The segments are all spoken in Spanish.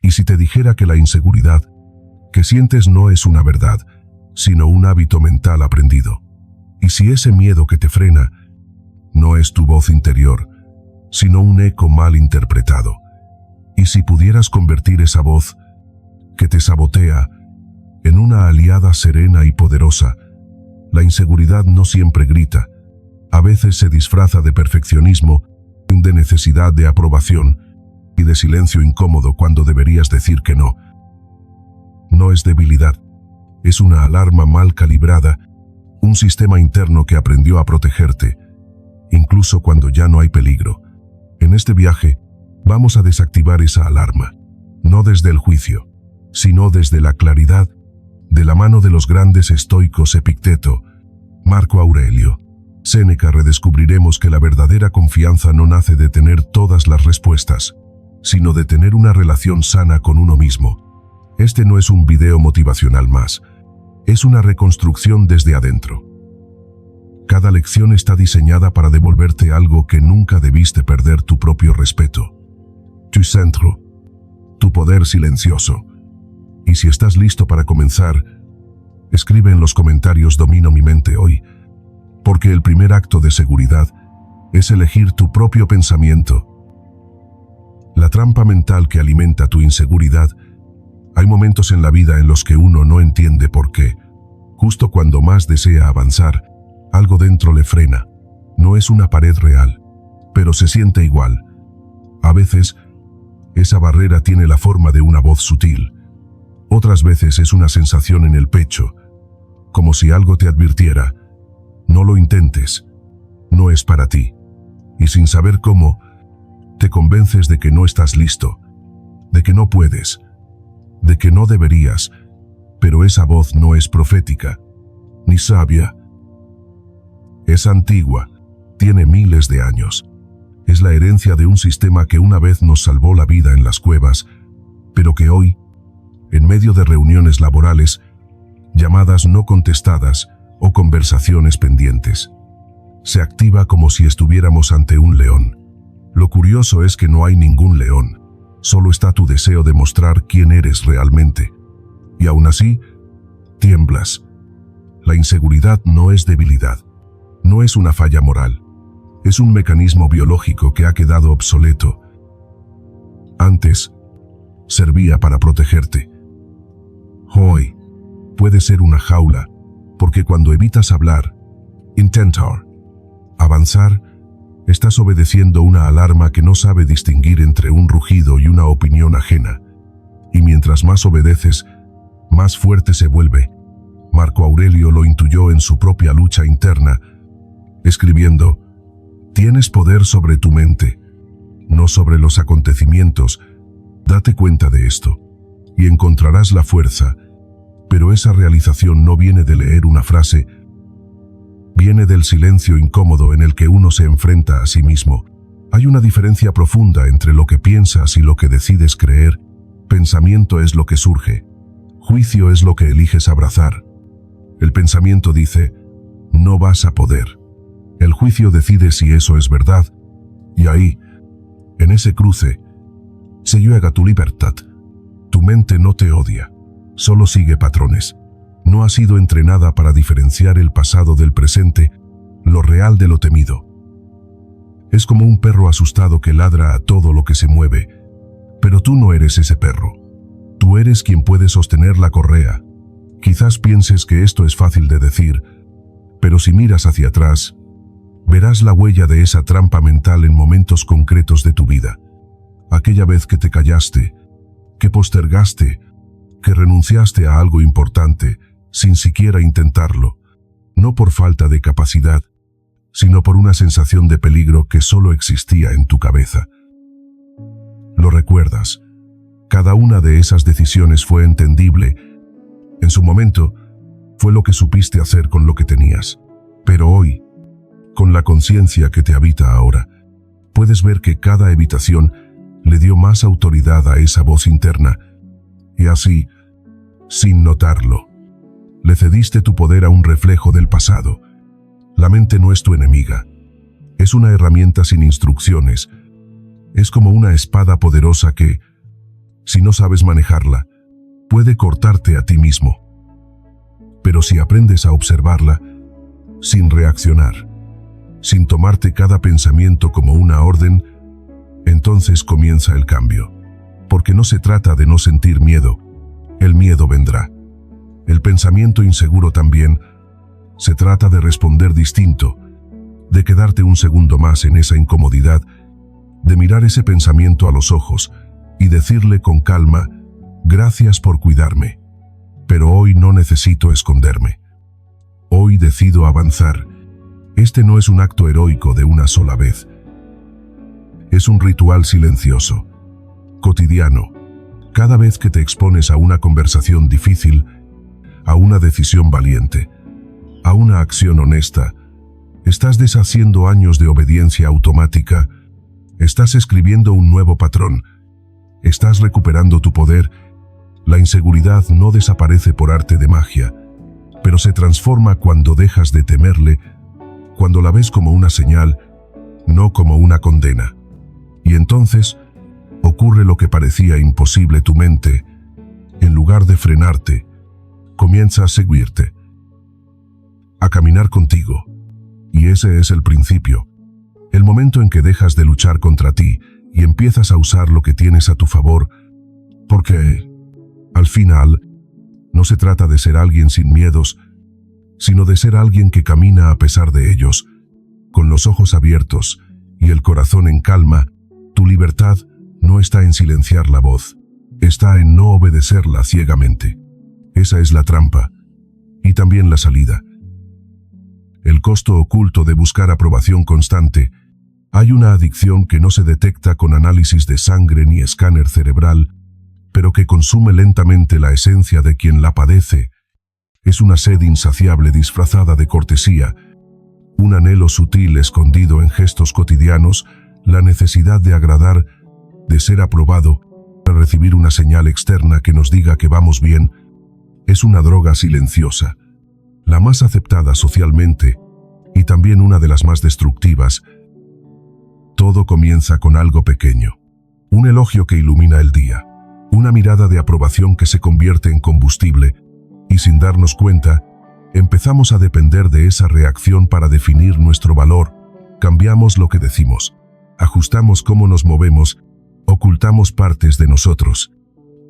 ¿Y si te dijera que la inseguridad que sientes no es una verdad, sino un hábito mental aprendido? ¿Y si ese miedo que te frena no es tu voz interior, sino un eco mal interpretado? ¿Y si pudieras convertir esa voz que te sabotea en una aliada serena y poderosa? La inseguridad no siempre grita, a veces se disfraza de perfeccionismo, de necesidad de aprobación y de silencio incómodo cuando deberías decir que no. No es debilidad, es una alarma mal calibrada, un sistema interno que aprendió a protegerte, incluso cuando ya no hay peligro. En este viaje, vamos a desactivar esa alarma, no desde el juicio, sino desde la claridad, de la mano de los grandes estoicos Epicteto, Marco Aurelio, Séneca. Redescubriremos que la verdadera confianza no nace de tener todas las respuestas, sino de tener una relación sana con uno mismo. Este no es un video motivacional más, es una reconstrucción desde adentro. Cada lección está diseñada para devolverte algo que nunca debiste perder: tu propio respeto, tu centro, tu poder silencioso. Y si estás listo para comenzar, escribe en los comentarios: domino mi mente hoy, porque el primer acto de seguridad es elegir tu propio pensamiento. La trampa mental que alimenta tu inseguridad. Hay momentos en la vida en los que uno no entiende por qué. Justo cuando más desea avanzar, algo dentro le frena. No es una pared real, pero se siente igual. A veces, esa barrera tiene la forma de una voz sutil. Otras veces es una sensación en el pecho, como si algo te advirtiera: no lo intentes, no es para ti. Y sin saber cómo, te convences de que no estás listo, de que no puedes, de que no deberías, pero esa voz no es profética, ni sabia. Es antigua, tiene miles de años. Es la herencia de un sistema que una vez nos salvó la vida en las cuevas, pero que hoy, en medio de reuniones laborales, llamadas no contestadas o conversaciones pendientes, se activa como si estuviéramos ante un león. Lo curioso es que no hay ningún león. Solo está tu deseo de mostrar quién eres realmente. Y aún así, tiemblas. La inseguridad no es debilidad. No es una falla moral. Es un mecanismo biológico que ha quedado obsoleto. Antes, servía para protegerte. Hoy, puede ser una jaula, porque cuando evitas hablar, intentar, avanzar, estás obedeciendo una alarma que no sabe distinguir entre un rugido y una opinión ajena. Y mientras más obedeces, más fuerte se vuelve. Marco Aurelio lo intuyó en su propia lucha interna, escribiendo: tienes poder sobre tu mente, no sobre los acontecimientos. Date cuenta de esto, y encontrarás la fuerza. Pero esa realización no viene de leer una frase, viene del silencio incómodo en el que uno se enfrenta a sí mismo. Hay una diferencia profunda entre lo que piensas y lo que decides creer. Pensamiento es lo que surge, juicio es lo que eliges abrazar. El pensamiento dice: no vas a poder. El juicio decide si eso es verdad. Y ahí, en ese cruce, se juega tu libertad. Tu mente no te odia, solo sigue patrones. No ha sido entrenada para diferenciar el pasado del presente, lo real de lo temido. Es como un perro asustado que ladra a todo lo que se mueve. Pero tú no eres ese perro. Tú eres quien puede sostener la correa. Quizás pienses que esto es fácil de decir, pero si miras hacia atrás, verás la huella de esa trampa mental en momentos concretos de tu vida. Aquella vez que te callaste, que postergaste, que renunciaste a algo importante, sin siquiera intentarlo, no por falta de capacidad, sino por una sensación de peligro que solo existía en tu cabeza. Lo recuerdas. Cada una de esas decisiones fue entendible. En su momento, fue lo que supiste hacer con lo que tenías. Pero hoy, con la conciencia que te habita ahora, puedes ver que cada evitación le dio más autoridad a esa voz interna, y así, sin notarlo, le cediste tu poder a un reflejo del pasado. La mente no es tu enemiga. Es una herramienta sin instrucciones. Es como una espada poderosa que, Si no sabes manejarla, puede cortarte a ti mismo. Pero si aprendes a observarla, sin reaccionar, sin tomarte cada pensamiento como una orden, entonces comienza el cambio. Porque no se trata de no sentir miedo, el miedo vendrá. El pensamiento inseguro también. Se trata de responder distinto, de quedarte un segundo más en esa incomodidad, de mirar ese pensamiento a los ojos y decirle con calma: gracias por cuidarme, pero hoy no necesito esconderme. Hoy decido avanzar. Este no es un acto heroico de una sola vez. Es un ritual silencioso, cotidiano. Cada vez que te expones a una conversación difícil, a una decisión valiente, a una acción honesta, estás deshaciendo años de obediencia automática, estás escribiendo un nuevo patrón, estás recuperando tu poder. La inseguridad no desaparece por arte de magia, pero se transforma cuando dejas de temerle, cuando la ves como una señal, no como una condena. Y entonces ocurre lo que parecía imposible. Tu mente, en lugar de frenarte, comienza a seguirte, a caminar contigo. Y ese es el principio, el momento en que dejas de luchar contra ti y empiezas a usar lo que tienes a tu favor, porque, al final, no se trata de ser alguien sin miedos, sino de ser alguien que camina a pesar de ellos, con los ojos abiertos y el corazón en calma. Tu libertad no está en silenciar la voz, está en no obedecerla ciegamente. Esa es la trampa, y también la salida. El costo oculto de buscar aprobación constante. Hay una adicción que no se detecta con análisis de sangre ni escáner cerebral, pero que consume lentamente la esencia de quien la padece. Es una sed insaciable disfrazada de cortesía, un anhelo sutil escondido en gestos cotidianos, la necesidad de agradar, de ser aprobado, de recibir una señal externa que nos diga que vamos bien. Es una droga silenciosa, la más aceptada socialmente, y también una de las más destructivas. Todo comienza con algo pequeño, un elogio que ilumina el día, una mirada de aprobación que se convierte en combustible, y sin darnos cuenta, empezamos a depender de esa reacción para definir nuestro valor. Cambiamos lo que decimos, ajustamos cómo nos movemos, ocultamos partes de nosotros,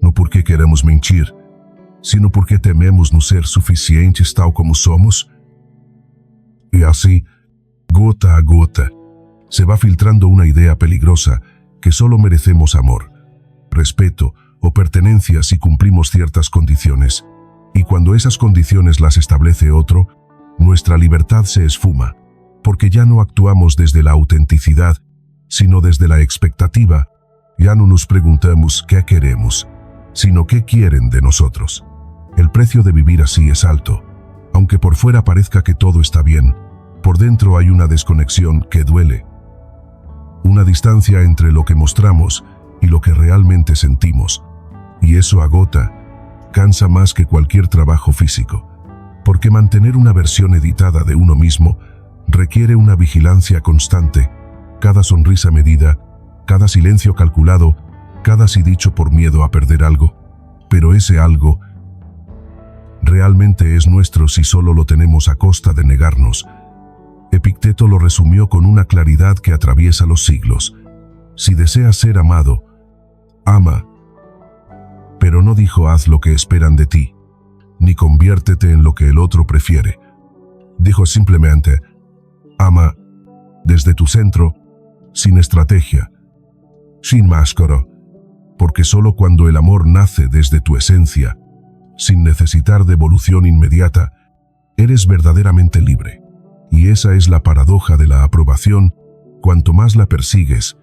no porque queremos mentir, sino porque tememos no ser suficientes tal como somos. Y así, gota a gota, se va filtrando una idea peligrosa que solo merecemos amor, respeto o pertenencia si cumplimos ciertas condiciones. Y cuando esas condiciones las establece otro, nuestra libertad se esfuma, porque ya no actuamos desde la autenticidad, sino desde la expectativa. Ya no nos preguntamos qué queremos, sino qué quieren de nosotros. El precio de vivir así es alto. Aunque por fuera parezca que todo está bien, por dentro hay una desconexión que duele. Una distancia entre lo que mostramos y lo que realmente sentimos. Y eso agota, cansa más que cualquier trabajo físico. Porque mantener una versión editada de uno mismo requiere una vigilancia constante, cada sonrisa medida, cada silencio calculado, cada sí dicho por miedo a perder algo. Pero ese algo realmente es nuestro si solo lo tenemos a costa de negarnos. Epicteto lo resumió con una claridad que atraviesa los siglos. Si deseas ser amado, ama. Pero no dijo haz lo que esperan de ti, ni conviértete en lo que el otro prefiere. Dijo simplemente, ama desde tu centro, sin estrategia, sin máscara, porque solo cuando el amor nace desde tu esencia, sin necesitar devolución inmediata, eres verdaderamente libre. Y esa es la paradoja de la aprobación. Cuanto más la persigues,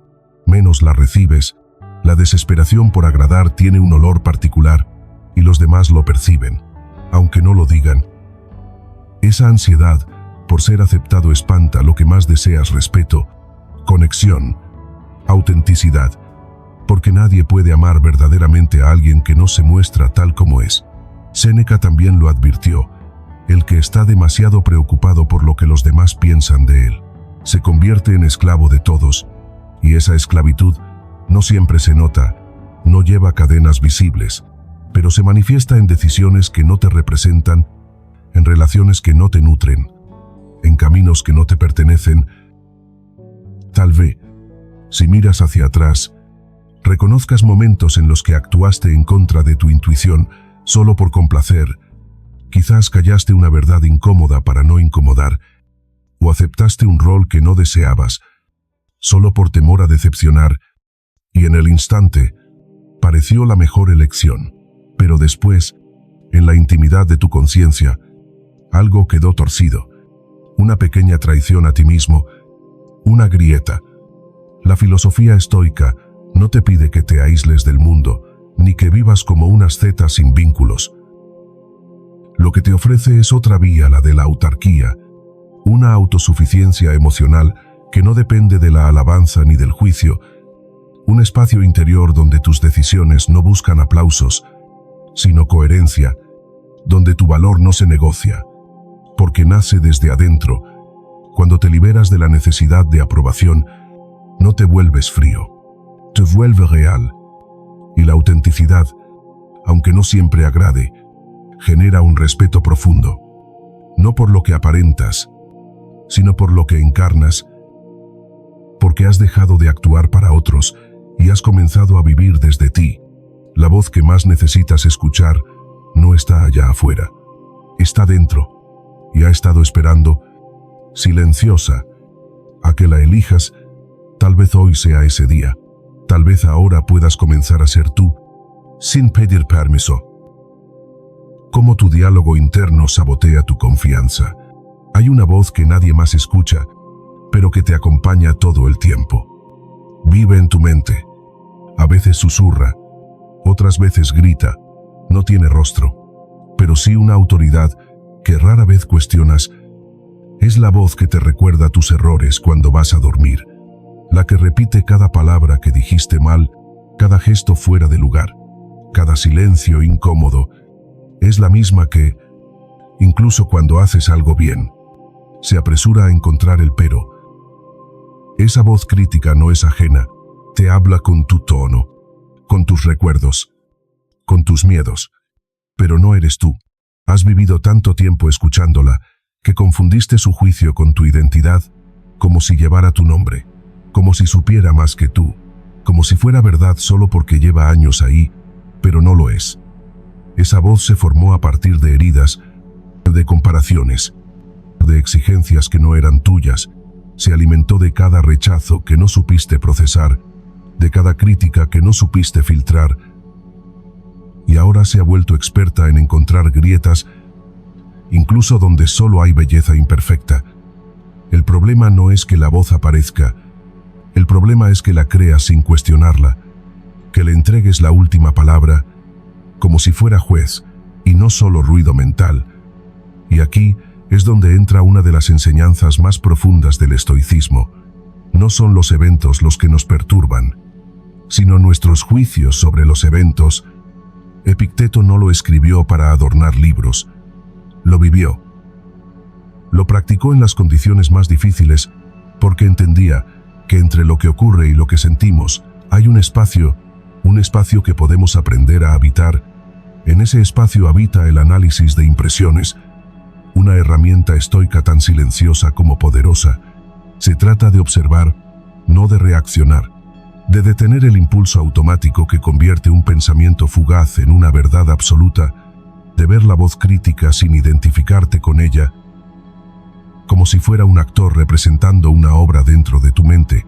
menos la recibes. La desesperación por agradar tiene un olor particular, y los demás lo perciben, aunque no lo digan. Esa ansiedad por ser aceptado espanta lo que más deseas: respeto, conexión, autenticidad, porque nadie puede amar verdaderamente a alguien que no se muestra tal como es. Séneca también lo advirtió: el que está demasiado preocupado por lo que los demás piensan de él, se convierte en esclavo de todos, y esa esclavitud no siempre se nota, no lleva cadenas visibles, pero se manifiesta en decisiones que no te representan, en relaciones que no te nutren, en caminos que no te pertenecen. Tal vez, si miras hacia atrás, reconozcas momentos en los que actuaste en contra de tu intuición solo por complacer. Quizás callaste una verdad incómoda para no incomodar, o aceptaste un rol que no deseabas, solo por temor a decepcionar, y en el instante, pareció la mejor elección. Pero después, en la intimidad de tu conciencia, algo quedó torcido. Una pequeña traición a ti mismo, una grieta. La filosofía estoica no te pide que te aísles del mundo, ni que vivas como una asceta sin vínculos. Lo que te ofrece es otra vía, la de la autarquía, una autosuficiencia emocional que no depende de la alabanza ni del juicio, un espacio interior donde tus decisiones no buscan aplausos, sino coherencia, donde tu valor no se negocia, porque nace desde adentro. Cuando te liberas de la necesidad de aprobación, no te vuelves frío, te vuelves real. Y la autenticidad, aunque no siempre agrade, genera un respeto profundo, no por lo que aparentas, sino por lo que encarnas, porque has dejado de actuar para otros y has comenzado a vivir desde ti. La voz que más necesitas escuchar no está allá afuera, está dentro, y ha estado esperando, silenciosa, a que la elijas. Tal vez hoy sea ese día, tal vez ahora puedas comenzar a ser tú, sin pedir permiso. Cómo tu diálogo interno sabotea tu confianza. Hay una voz que nadie más escucha, pero que te acompaña todo el tiempo. Vive en tu mente. A veces susurra, otras veces grita, no tiene rostro, pero sí una autoridad que rara vez cuestionas. Es la voz que te recuerda tus errores cuando vas a dormir, la que repite cada palabra que dijiste mal, cada gesto fuera de lugar, cada silencio incómodo. Es la misma que, incluso cuando haces algo bien, se apresura a encontrar el pero. Esa voz crítica no es ajena, te habla con tu tono, con tus recuerdos, con tus miedos. Pero no eres tú. Has vivido tanto tiempo escuchándola que confundiste su juicio con tu identidad, como si llevara tu nombre, como si supiera más que tú, como si fuera verdad solo porque lleva años ahí, pero no lo es. Esa voz se formó a partir de heridas, de comparaciones, de exigencias que no eran tuyas. Se alimentó de cada rechazo que no supiste procesar, de cada crítica que no supiste filtrar, y ahora se ha vuelto experta en encontrar grietas, incluso donde solo hay belleza imperfecta. El problema no es que la voz aparezca, el problema es que la creas sin cuestionarla, que le entregues la última palabra, como si fuera juez, y no solo ruido mental. Y aquí es donde entra una de las enseñanzas más profundas del estoicismo. No son los eventos los que nos perturban, sino nuestros juicios sobre los eventos. Epicteto no lo escribió para adornar libros, lo vivió. Lo practicó en las condiciones más difíciles, porque entendía que entre lo que ocurre y lo que sentimos hay un espacio que podemos aprender a habitar. En ese espacio habita el análisis de impresiones, una herramienta estoica tan silenciosa como poderosa. Se trata de observar, no de reaccionar, de detener el impulso automático que convierte un pensamiento fugaz en una verdad absoluta, de ver la voz crítica sin identificarte con ella, como si fuera un actor representando una obra dentro de tu mente,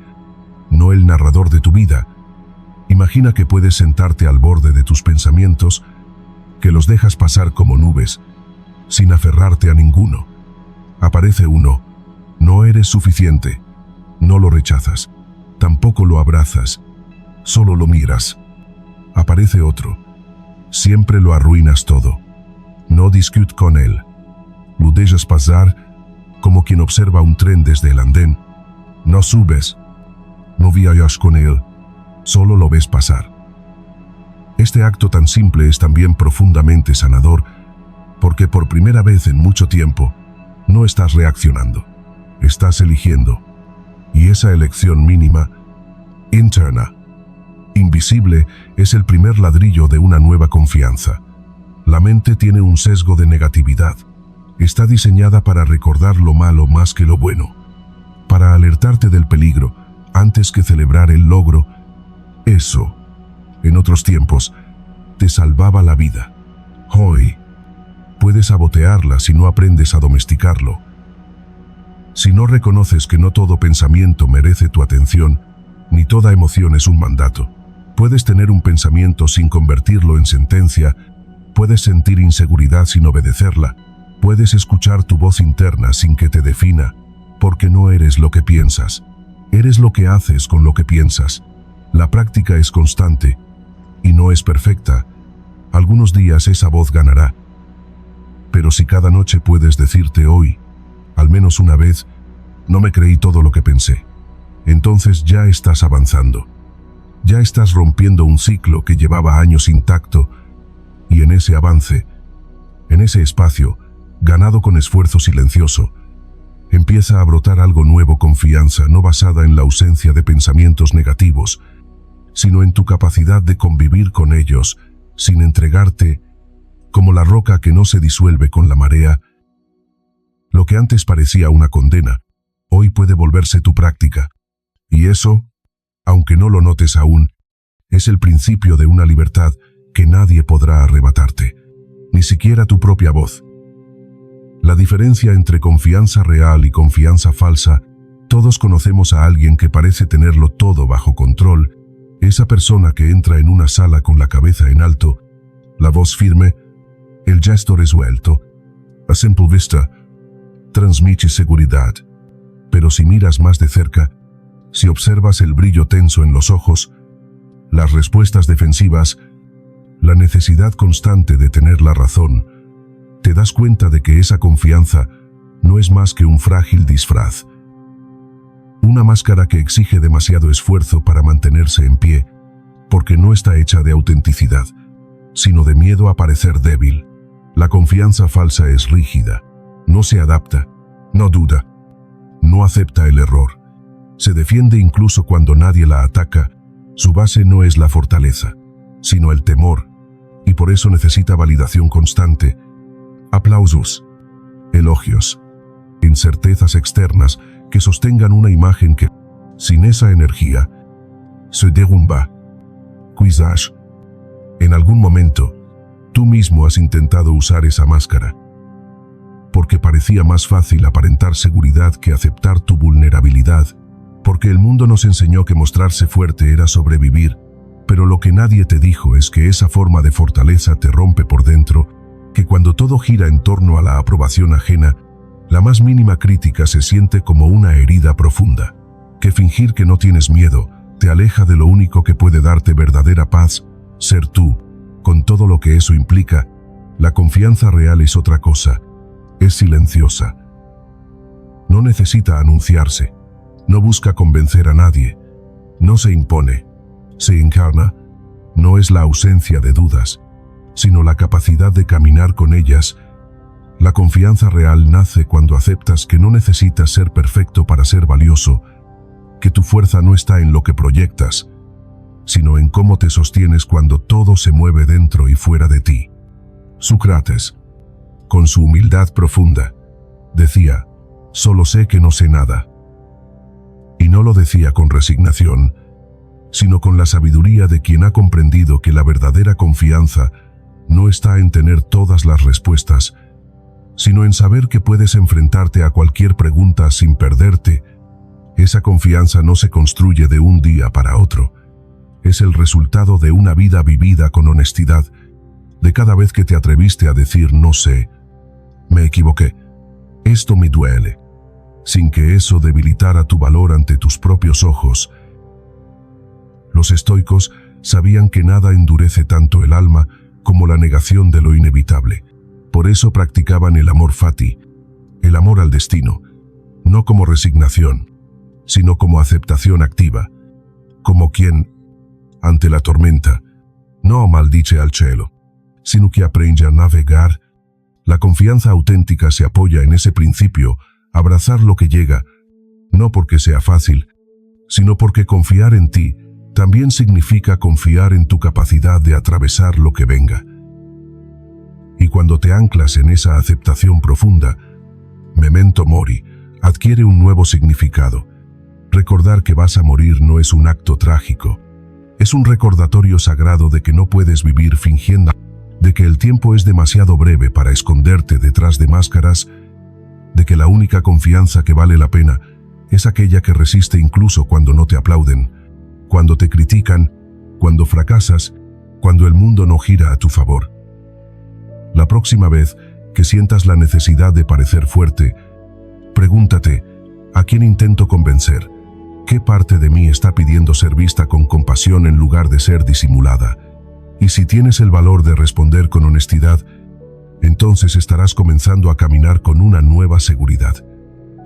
no el narrador de tu vida. Imagina que puedes sentarte al borde de tus pensamientos, que los dejas pasar como nubes, sin aferrarte a ninguno. Aparece uno, no eres suficiente, no lo rechazas, tampoco lo abrazas, solo lo miras. Aparece otro, siempre lo arruinas todo, no discutes con él, lo dejas pasar como quien observa un tren desde el andén, no subes, no viajas con él, solo lo ves pasar. Este acto tan simple es también profundamente sanador, porque por primera vez en mucho tiempo no estás reaccionando, estás eligiendo. Y esa elección mínima, interna, invisible, es el primer ladrillo de una nueva confianza. La mente tiene un sesgo de negatividad. Está diseñada para recordar lo malo más que lo bueno, para alertarte del peligro antes que celebrar el logro. Eso, en otros tiempos, te salvaba la vida. Hoy, puedes sabotearla si no aprendes a domesticarlo. Si no reconoces que no todo pensamiento merece tu atención, ni toda emoción es un mandato. Puedes tener un pensamiento sin convertirlo en sentencia, puedes sentir inseguridad sin obedecerla, puedes escuchar tu voz interna sin que te defina, porque no eres lo que piensas. Eres lo que haces con lo que piensas. La práctica es constante y no es perfecta. Algunos días esa voz ganará. Pero si cada noche puedes decirte hoy, al menos una vez, no me creí todo lo que pensé, entonces ya estás avanzando. Ya estás rompiendo un ciclo que llevaba años intacto, y en ese avance, en ese espacio, ganado con esfuerzo silencioso, empieza a brotar algo nuevo, confianza no basada en la ausencia de pensamientos negativos, sino en tu capacidad de convivir con ellos, sin entregarte, como la roca que no se disuelve con la marea. Lo que antes parecía una condena, hoy puede volverse tu práctica. Y eso, aunque no lo notes aún, es el principio de una libertad que nadie podrá arrebatarte, ni siquiera tu propia voz. La diferencia entre confianza real y confianza falsa: todos conocemos a alguien que parece tenerlo todo bajo control, esa persona que entra en una sala con la cabeza en alto, la voz firme, el gesto resuelto. A simple vista, transmite seguridad. Pero si miras más de cerca, si observas el brillo tenso en los ojos, las respuestas defensivas, la necesidad constante de tener la razón, te das cuenta de que esa confianza no es más que un frágil disfraz. Una máscara que exige demasiado esfuerzo para mantenerse en pie, porque no está hecha de autenticidad, sino de miedo a parecer débil. La confianza falsa es rígida, no se adapta, no duda, no acepta el error. Se defiende incluso cuando nadie la ataca. Su base no es la fortaleza, sino el temor, y por eso necesita validación constante, aplausos, elogios, incertezas externas que sostengan una imagen que, sin esa energía, se derrumba. Quizás, en algún momento, tú mismo has intentado usar esa máscara, porque parecía más fácil aparentar seguridad que aceptar tu vulnerabilidad, porque el mundo nos enseñó que mostrarse fuerte era sobrevivir, pero lo que nadie te dijo es que esa forma de fortaleza te rompe por dentro, que cuando todo gira en torno a la aprobación ajena, la más mínima crítica se siente como una herida profunda, que fingir que no tienes miedo te aleja de lo único que puede darte verdadera paz, ser tú, con todo lo que eso implica. La confianza real es otra cosa, es silenciosa. No necesita anunciarse, no busca convencer a nadie, no se impone, se encarna. No es la ausencia de dudas, sino la capacidad de caminar con ellas. La confianza real nace cuando aceptas que no necesitas ser perfecto para ser valioso, que tu fuerza no está en lo que proyectas, sino en cómo te sostienes cuando todo se mueve dentro y fuera de ti. Sócrates, con su humildad profunda, decía: solo sé que no sé nada. Y no lo decía con resignación, sino con la sabiduría de quien ha comprendido que la verdadera confianza no está en tener todas las respuestas, sino en saber que puedes enfrentarte a cualquier pregunta sin perderte. Esa confianza no se construye de un día para otro. Es el resultado de una vida vivida con honestidad, de cada vez que te atreviste a decir no sé, me equivoqué, esto me duele, sin que eso debilitara tu valor ante tus propios ojos. Los estoicos sabían que nada endurece tanto el alma como la negación de lo inevitable. Por eso practicaban el amor fati, el amor al destino, no como resignación, sino como aceptación activa, como quien, ante la tormenta, no maldice al cielo, sino que aprende a navegar. La confianza auténtica se apoya en ese principio: abrazar lo que llega, no porque sea fácil, sino porque confiar en ti también significa confiar en tu capacidad de atravesar lo que venga. Y cuando te anclas en esa aceptación profunda, memento mori adquiere un nuevo significado. Recordar que vas a morir no es un acto trágico, es un recordatorio sagrado de que no puedes vivir fingiendo, de que el tiempo es demasiado breve para esconderte detrás de máscaras, de que la única confianza que vale la pena es aquella que resiste incluso cuando no te aplauden, cuando te critican, cuando fracasas, cuando el mundo no gira a tu favor. La próxima vez que sientas la necesidad de parecer fuerte, pregúntate, ¿a quién intento convencer? ¿Qué parte de mí está pidiendo ser vista con compasión en lugar de ser disimulada? Y si tienes el valor de responder con honestidad, entonces estarás comenzando a caminar con una nueva seguridad.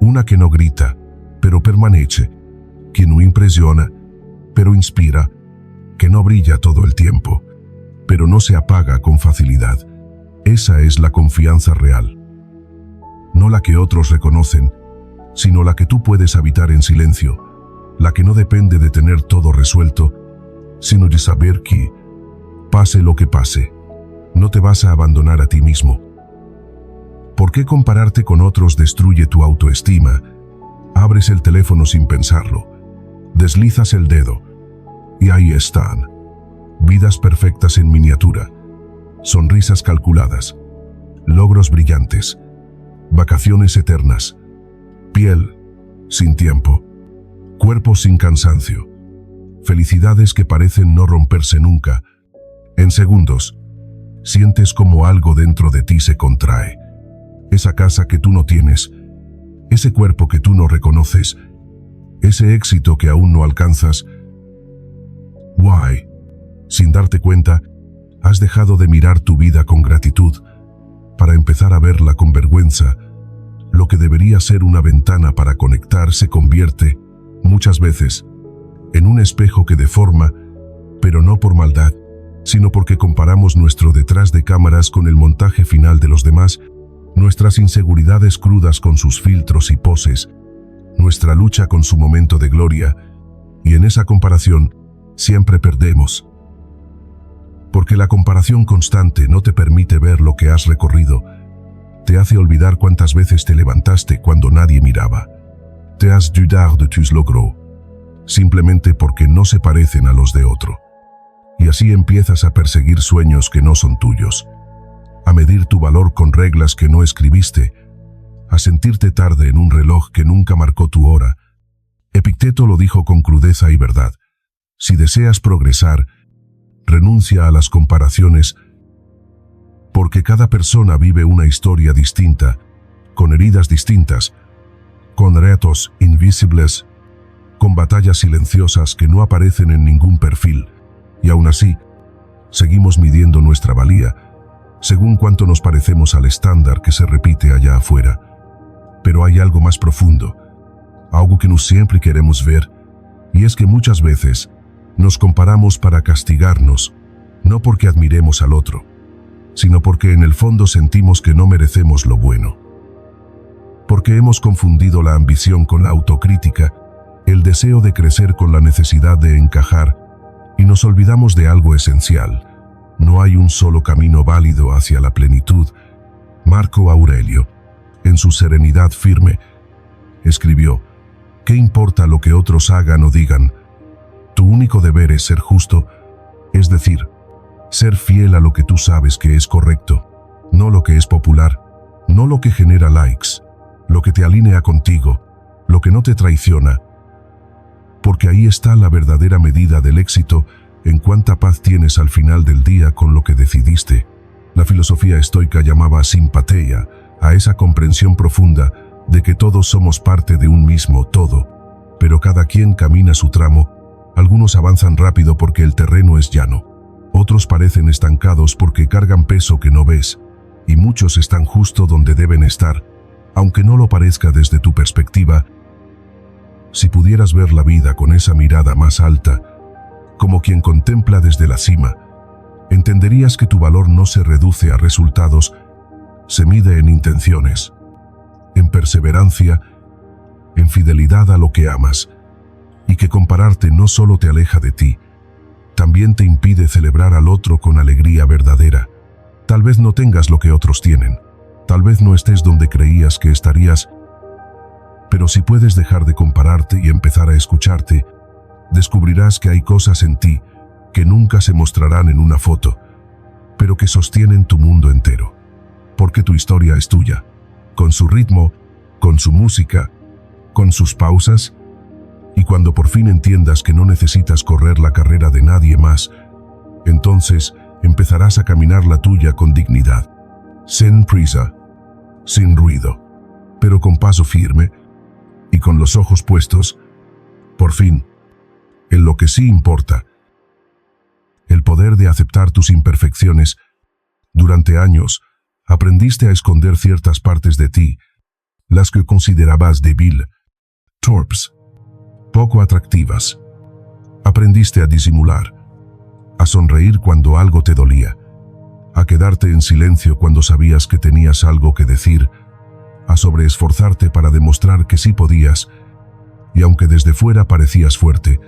Una que no grita, pero permanece, que no impresiona, pero inspira, que no brilla todo el tiempo, pero no se apaga con facilidad. Esa es la confianza real. No la que otros reconocen, sino la que tú puedes habitar en silencio, la que no depende de tener todo resuelto, sino de saber que, pase lo que pase, no te vas a abandonar a ti mismo. ¿Por qué compararte con otros destruye tu autoestima? Abres el teléfono sin pensarlo, deslizas el dedo, y ahí están. Vidas perfectas en miniatura, sonrisas calculadas, logros brillantes, vacaciones eternas, piel sin tiempo, cuerpo sin cansancio, felicidades que parecen no romperse nunca. En segundos, sientes como algo dentro de ti se contrae. Esa casa que tú no tienes, ese cuerpo que tú no reconoces, ese éxito que aún no alcanzas. Why? Sin darte cuenta, has dejado de mirar tu vida con gratitud para empezar a verla con vergüenza. Lo que debería ser una ventana para conectar se convierte, muchas veces, en un espejo que deforma, pero no por maldad, sino porque comparamos nuestro detrás de cámaras con el montaje final de los demás, nuestras inseguridades crudas con sus filtros y poses, nuestra lucha con su momento de gloria, y en esa comparación siempre perdemos. Porque la comparación constante no te permite ver lo que has recorrido, te hace olvidar cuántas veces te levantaste cuando nadie miraba. Te has dudar de tus logros, simplemente porque no se parecen a los de otro. Y así empiezas a perseguir sueños que no son tuyos, a medir tu valor con reglas que no escribiste, a sentirte tarde en un reloj que nunca marcó tu hora. Epicteto lo dijo con crudeza y verdad. Si deseas progresar, renuncia a las comparaciones, porque cada persona vive una historia distinta, con heridas distintas, con retos invisibles, con batallas silenciosas que no aparecen en ningún perfil, y aún así, seguimos midiendo nuestra valía, según cuánto nos parecemos al estándar que se repite allá afuera. Pero hay algo más profundo, algo que no siempre queremos ver, y es que muchas veces nos comparamos para castigarnos, no porque admiremos al otro, sino porque en el fondo sentimos que no merecemos lo bueno. Porque hemos confundido la ambición con la autocrítica, el deseo de crecer con la necesidad de encajar, y nos olvidamos de algo esencial. No hay un solo camino válido hacia la plenitud. Marco Aurelio, en su serenidad firme, escribió: ¿qué importa lo que otros hagan o digan? Tu único deber es ser justo, es decir, ser fiel a lo que tú sabes que es correcto, no lo que es popular, no lo que genera likes, lo que te alinea contigo, lo que no te traiciona. Porque ahí está la verdadera medida del éxito, en cuánta paz tienes al final del día con lo que decidiste. La filosofía estoica llamaba simpatia a esa comprensión profunda de que todos somos parte de un mismo todo, pero cada quien camina su tramo. Algunos avanzan rápido porque el terreno es llano, otros parecen estancados porque cargan peso que no ves, y muchos están justo donde deben estar, aunque no lo parezca desde tu perspectiva. Si pudieras ver la vida con esa mirada más alta, como quien contempla desde la cima, entenderías que tu valor no se reduce a resultados, se mide en intenciones, en perseverancia, en fidelidad a lo que amas, y que compararte no solo te aleja de ti, también te impide celebrar al otro con alegría verdadera. Tal vez no tengas lo que otros tienen, tal vez no estés donde creías que estarías, pero si puedes dejar de compararte y empezar a escucharte, descubrirás que hay cosas en ti que nunca se mostrarán en una foto, pero que sostienen tu mundo entero. Porque tu historia es tuya, con su ritmo, con su música, con sus pausas, y cuando por fin entiendas que no necesitas correr la carrera de nadie más, entonces empezarás a caminar la tuya con dignidad, sin prisa, sin ruido, pero con paso firme y con los ojos puestos, por fin, en lo que sí importa: el poder de aceptar tus imperfecciones. Durante años, aprendiste a esconder ciertas partes de ti, las que considerabas débil, torpes, poco atractivas. Aprendiste a disimular, a sonreír cuando algo te dolía, a quedarte en silencio cuando sabías que tenías algo que decir, a sobreesforzarte para demostrar que sí podías, y aunque desde fuera parecías fuerte,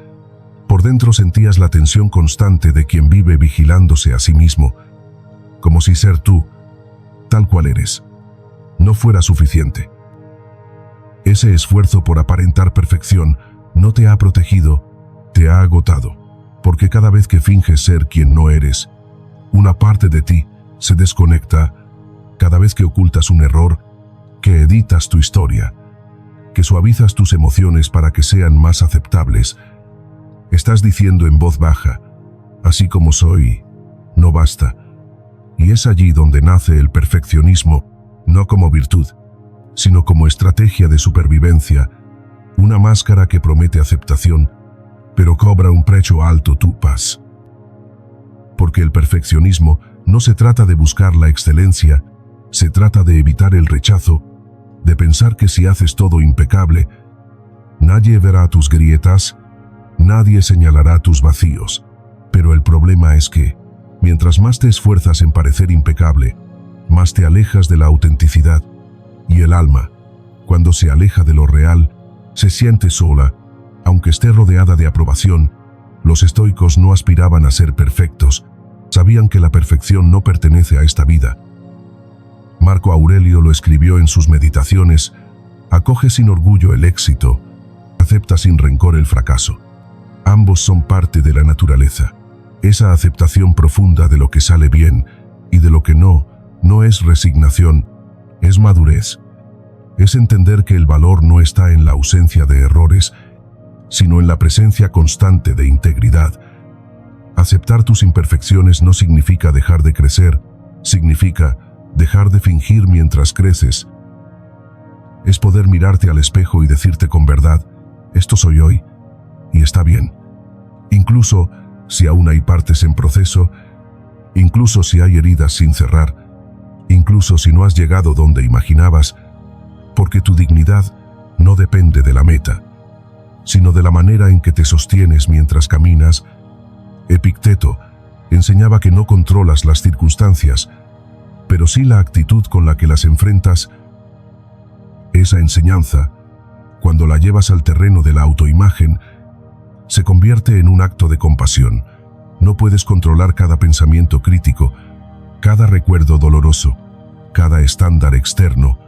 por dentro sentías la tensión constante de quien vive vigilándose a sí mismo, como si ser tú, tal cual eres, no fuera suficiente. Ese esfuerzo por aparentar perfección no te ha protegido, te ha agotado, porque cada vez que finges ser quien no eres, una parte de ti se desconecta. Cada vez que ocultas un error, que editas tu historia, que suavizas tus emociones para que sean más aceptables, estás diciendo en voz baja: así como soy, no basta. Y es allí donde nace el perfeccionismo, no como virtud, sino como estrategia de supervivencia, una máscara que promete aceptación, pero cobra un precio alto: tu paz. Porque el perfeccionismo no se trata de buscar la excelencia, se trata de evitar el rechazo, de pensar que si haces todo impecable, nadie verá tus grietas, nadie señalará tus vacíos. Pero el problema es que, mientras más te esfuerzas en parecer impecable, más te alejas de la autenticidad, y el alma, cuando se aleja de lo real, se siente sola, aunque esté rodeada de aprobación. Los estoicos no aspiraban a ser perfectos, sabían que la perfección no pertenece a esta vida. Marco Aurelio lo escribió en sus meditaciones: acoge sin orgullo el éxito, acepta sin rencor el fracaso. Ambos son parte de la naturaleza. Esa aceptación profunda de lo que sale bien y de lo que no es resignación, es madurez. Es entender que el valor no está en la ausencia de errores, sino en la presencia constante de integridad. Aceptar tus imperfecciones no significa dejar de crecer, significa dejar de fingir mientras creces. Es poder mirarte al espejo y decirte con verdad: esto soy hoy, y está bien. Incluso si aún hay partes en proceso, incluso si hay heridas sin cerrar, incluso si no has llegado donde imaginabas, porque tu dignidad no depende de la meta, sino de la manera en que te sostienes mientras caminas. Epicteto enseñaba que no controlas las circunstancias, pero sí la actitud con la que las enfrentas. Esa enseñanza, cuando la llevas al terreno de la autoimagen, se convierte en un acto de compasión. No puedes controlar cada pensamiento crítico, cada recuerdo doloroso, cada estándar externo,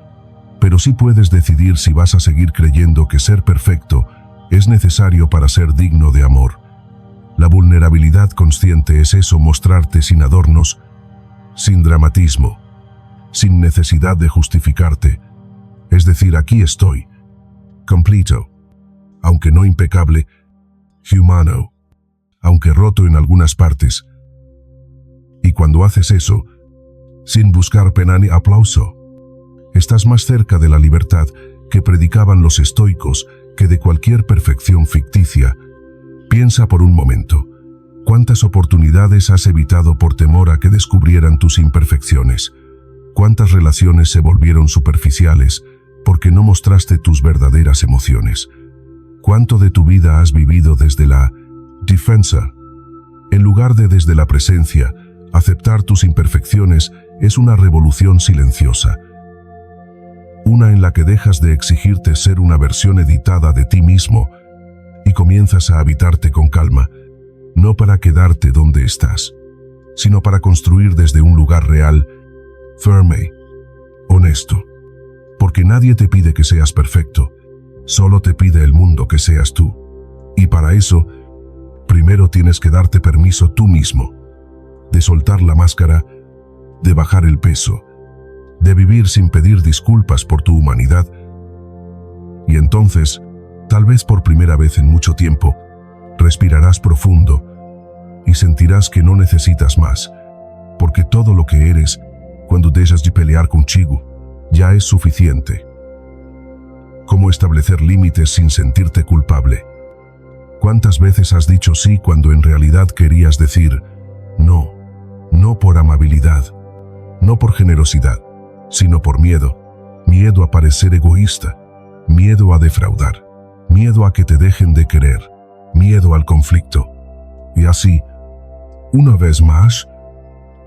pero sí puedes decidir si vas a seguir creyendo que ser perfecto es necesario para ser digno de amor. La vulnerabilidad consciente es eso: mostrarte sin adornos, sin dramatismo, sin necesidad de justificarte. Es decir, aquí estoy, completo, aunque no impecable, humano, aunque roto en algunas partes. Y cuando haces eso, sin buscar pena ni aplauso, estás más cerca de la libertad que predicaban los estoicos que de cualquier perfección ficticia. Piensa por un momento: ¿cuántas oportunidades has evitado por temor a que descubrieran tus imperfecciones? ¿Cuántas relaciones se volvieron superficiales porque no mostraste tus verdaderas emociones? ¿Cuánto de tu vida has vivido desde la defensa, en lugar de desde la presencia? Aceptar tus imperfecciones es una revolución silenciosa, una en la que dejas de exigirte ser una versión editada de ti mismo y comienzas a habitarte con calma, no para quedarte donde estás, sino para construir desde un lugar real, firme, honesto. Porque nadie te pide que seas perfecto, solo te pide el mundo que seas tú. Y para eso, primero tienes que darte permiso tú mismo, de soltar la máscara, de bajar el peso, de vivir sin pedir disculpas por tu humanidad. Y entonces, tal vez por primera vez en mucho tiempo, respirarás profundo y sentirás que no necesitas más, porque todo lo que eres, cuando dejas de pelear contigo, ya es suficiente. ¿Cómo establecer límites sin sentirte culpable? ¿Cuántas veces has dicho sí cuando en realidad querías decir no? No por amabilidad, no por generosidad, sino por miedo. Miedo a parecer egoísta, miedo a defraudar, miedo a que te dejen de querer, miedo al conflicto. Y así, una vez más,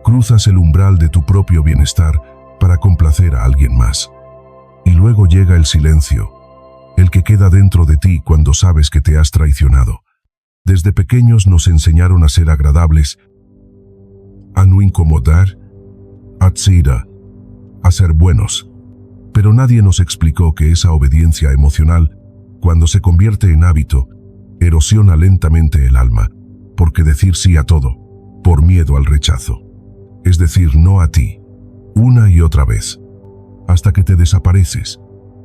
cruzas el umbral de tu propio bienestar para complacer a alguien más. Y luego llega el silencio, el que queda dentro de ti cuando sabes que te has traicionado. Desde pequeños nos enseñaron a ser agradables, a no incomodar, a ser buenos. Pero nadie nos explicó que esa obediencia emocional, cuando se convierte en hábito, erosiona lentamente el alma, porque decir sí a todo, por miedo al rechazo. Es decir, no a ti, una y otra vez, hasta que te desapareces.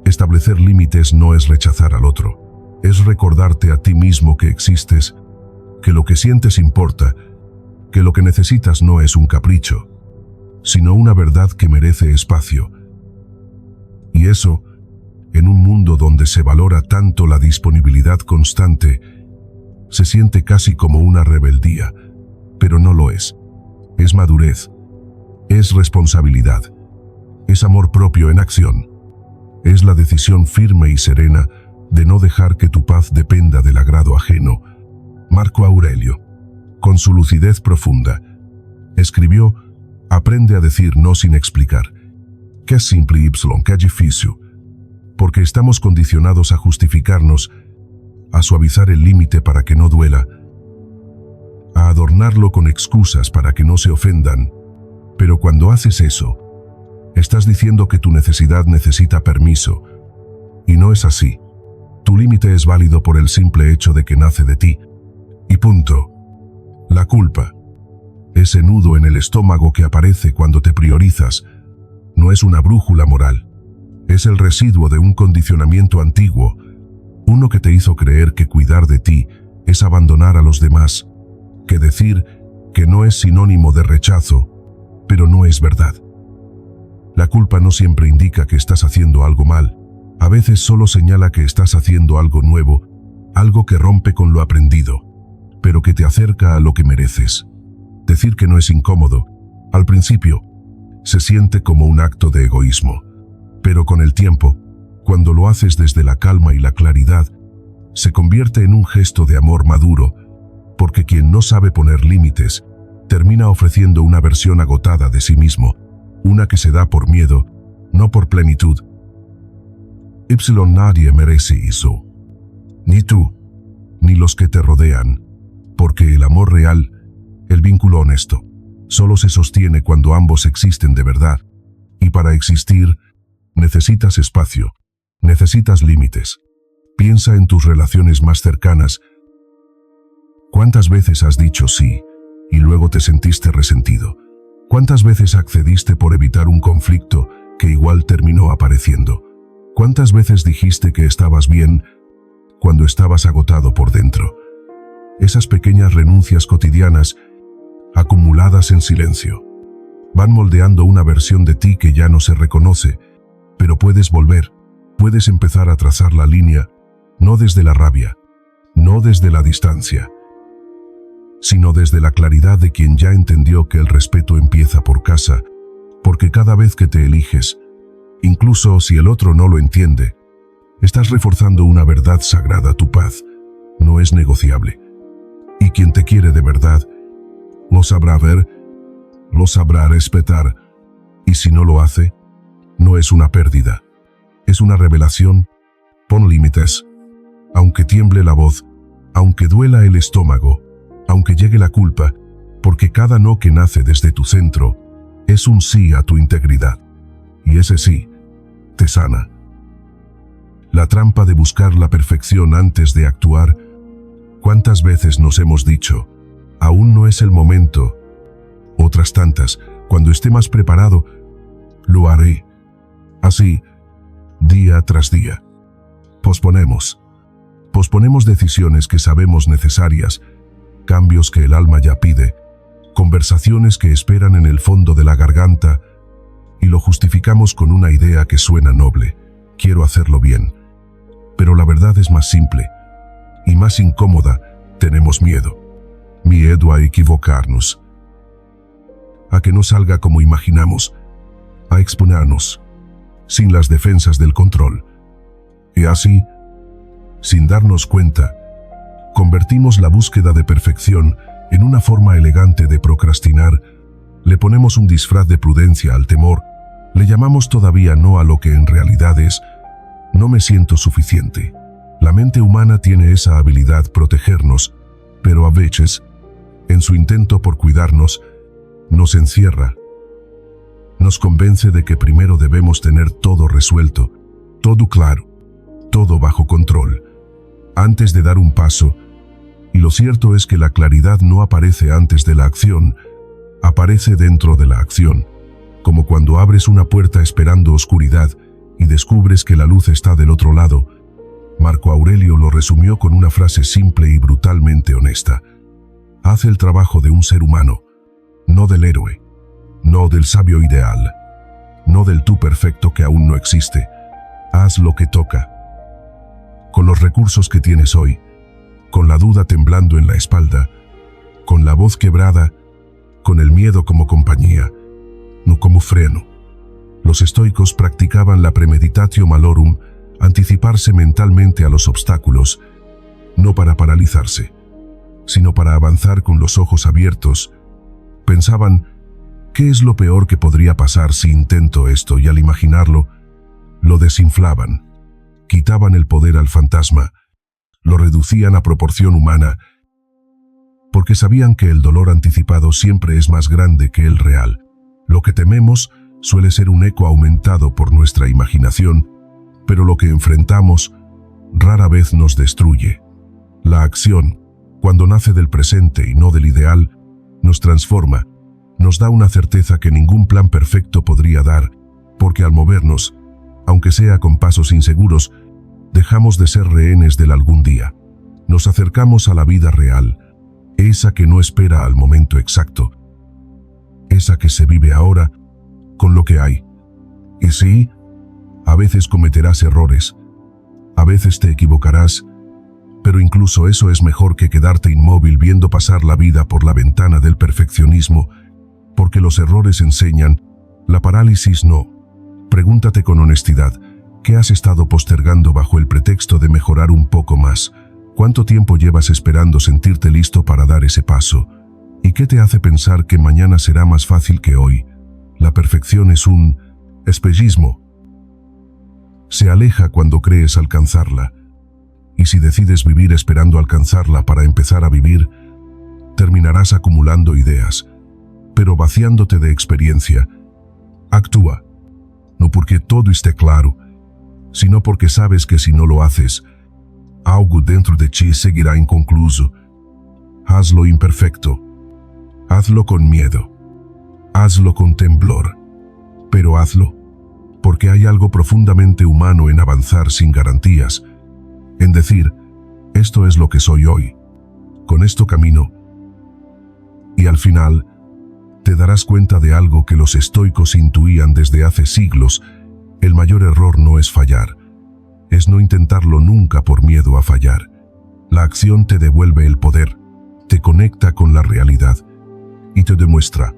Establecer límites no es rechazar al otro, es recordarte a ti mismo que existes, que lo que sientes importa, que lo que necesitas no es un capricho, sino una verdad que merece espacio. Y eso, en un mundo donde se valora tanto la disponibilidad constante, se siente casi como una rebeldía, pero no lo es. Es madurez, es responsabilidad, es amor propio en acción. Es la decisión firme y serena de no dejar que tu paz dependa del agrado ajeno. Marco Aurelio, con su lucidez profunda, escribió: aprende a decir no sin explicar. Que es simple y que es difícil. Porque estamos condicionados a justificarnos, a suavizar el límite para que no duela, a adornarlo con excusas para que no se ofendan. Pero cuando haces eso, estás diciendo que tu necesidad necesita permiso. Y no es así. Tu límite es válido por el simple hecho de que nace de ti. Y punto. La culpa, ese nudo en el estómago que aparece cuando te priorizas, no es una brújula moral. Es el residuo de un condicionamiento antiguo, uno que te hizo creer que cuidar de ti es abandonar a los demás, que decir que no es sinónimo de rechazo, pero no es verdad. La culpa no siempre indica que estás haciendo algo mal, a veces solo señala que estás haciendo algo nuevo, algo que rompe con lo aprendido, pero que te acerca a lo que mereces. Decir que no es incómodo, al principio, se siente como un acto de egoísmo, pero con el tiempo, cuando lo haces desde la calma y la claridad, se convierte en un gesto de amor maduro, porque quien no sabe poner límites, termina ofreciendo una versión agotada de sí mismo, una que se da por miedo, no por plenitud. Nadie merece eso. Ni tú, ni los que te rodean, porque el amor real, el vínculo honesto, solo se sostiene cuando ambos existen de verdad, y para existir, necesitas espacio, necesitas límites. Piensa en tus relaciones más cercanas. ¿Cuántas veces has dicho sí, y luego te sentiste resentido? ¿Cuántas veces accediste por evitar un conflicto que igual terminó apareciendo? ¿Cuántas veces dijiste que estabas bien cuando estabas agotado por dentro? Esas pequeñas renuncias cotidianas, acumuladas en silencio, van moldeando una versión de ti que ya no se reconoce, pero puedes volver, puedes empezar a trazar la línea, no desde la rabia, no desde la distancia, sino desde la claridad de quien ya entendió que el respeto empieza por casa, porque cada vez que te eliges, incluso si el otro no lo entiende, estás reforzando una verdad sagrada: tu paz no es negociable. Y quien te quiere de verdad, lo sabrá ver, lo sabrá respetar, y si no lo hace, no es una pérdida, es una revelación. Pon límites, aunque tiemble la voz, aunque duela el estómago, aunque llegue la culpa, porque cada no que nace desde tu centro es un sí a tu integridad. Y ese sí te sana. La trampa de buscar la perfección antes de actuar. ¿Cuántas veces nos hemos dicho, aún no es el momento? Otras tantas, cuando esté más preparado, lo haré. Así, día tras día. Posponemos decisiones que sabemos necesarias, cambios que el alma ya pide, conversaciones que esperan en el fondo de la garganta, y lo justificamos con una idea que suena noble: quiero hacerlo bien. Pero la verdad es más simple y más incómoda. Tenemos miedo a equivocarnos, a que no salga como imaginamos, a exponernos sin las defensas del control. Y así, sin darnos cuenta, convertimos la búsqueda de perfección en una forma elegante de procrastinar. Le ponemos un disfraz de prudencia al temor, le llamamos todavía no a lo que en realidad es: no me siento suficiente. La mente humana tiene esa habilidad protegernos, pero a veces, en su intento por cuidarnos, nos encierra. Nos convence de que primero debemos tener todo resuelto, todo claro, todo bajo control, antes de dar un paso. Y lo cierto es que la claridad no aparece antes de la acción, aparece dentro de la acción, como cuando abres una puerta esperando oscuridad y descubres que la luz está del otro lado. Marco Aurelio lo resumió con una frase simple y brutalmente honesta: haz el trabajo de un ser humano, no del héroe, no del sabio ideal, no del tú perfecto que aún no existe. Haz lo que toca, con los recursos que tienes hoy, con la duda temblando en la espalda, con la voz quebrada, con el miedo como compañía, no como freno. Los estoicos practicaban la premeditatio malorum, anticiparse mentalmente a los obstáculos, no para paralizarse, sino para avanzar con los ojos abiertos. Pensaban: ¿qué es lo peor que podría pasar si intento esto? Y al imaginarlo, lo desinflaban, quitaban el poder al fantasma, lo reducían a proporción humana, porque sabían que el dolor anticipado siempre es más grande que el real. Lo que tememos suele ser un eco aumentado por nuestra imaginación, pero lo que enfrentamos rara vez nos destruye. La acción, cuando nace del presente y no del ideal, nos transforma, nos da una certeza que ningún plan perfecto podría dar, porque al movernos, aunque sea con pasos inseguros, dejamos de ser rehenes del algún día. Nos acercamos a la vida real, esa que no espera al momento exacto, esa que se vive ahora, con lo que hay. Y sí, a veces cometerás errores, a veces te equivocarás, pero incluso eso es mejor que quedarte inmóvil viendo pasar la vida por la ventana del perfeccionismo, porque los errores enseñan, la parálisis no. Pregúntate con honestidad: ¿qué has estado postergando bajo el pretexto de mejorar un poco más? ¿Cuánto tiempo llevas esperando sentirte listo para dar ese paso? ¿Y qué te hace pensar que mañana será más fácil que hoy? La perfección es un espejismo. Se aleja cuando crees alcanzarla, y si decides vivir esperando alcanzarla para empezar a vivir, terminarás acumulando ideas, pero vaciándote de experiencia. Actúa, no porque todo esté claro, sino porque sabes que si no lo haces, algo dentro de ti seguirá inconcluso. Hazlo imperfecto, hazlo con miedo, hazlo con temblor, pero hazlo, porque hay algo profundamente humano en avanzar sin garantías, en decir: esto es lo que soy hoy, con esto camino. Y al final, te darás cuenta de algo que los estoicos intuían desde hace siglos: el mayor error no es fallar, es no intentarlo nunca por miedo a fallar. La acción te devuelve el poder, te conecta con la realidad y te demuestra,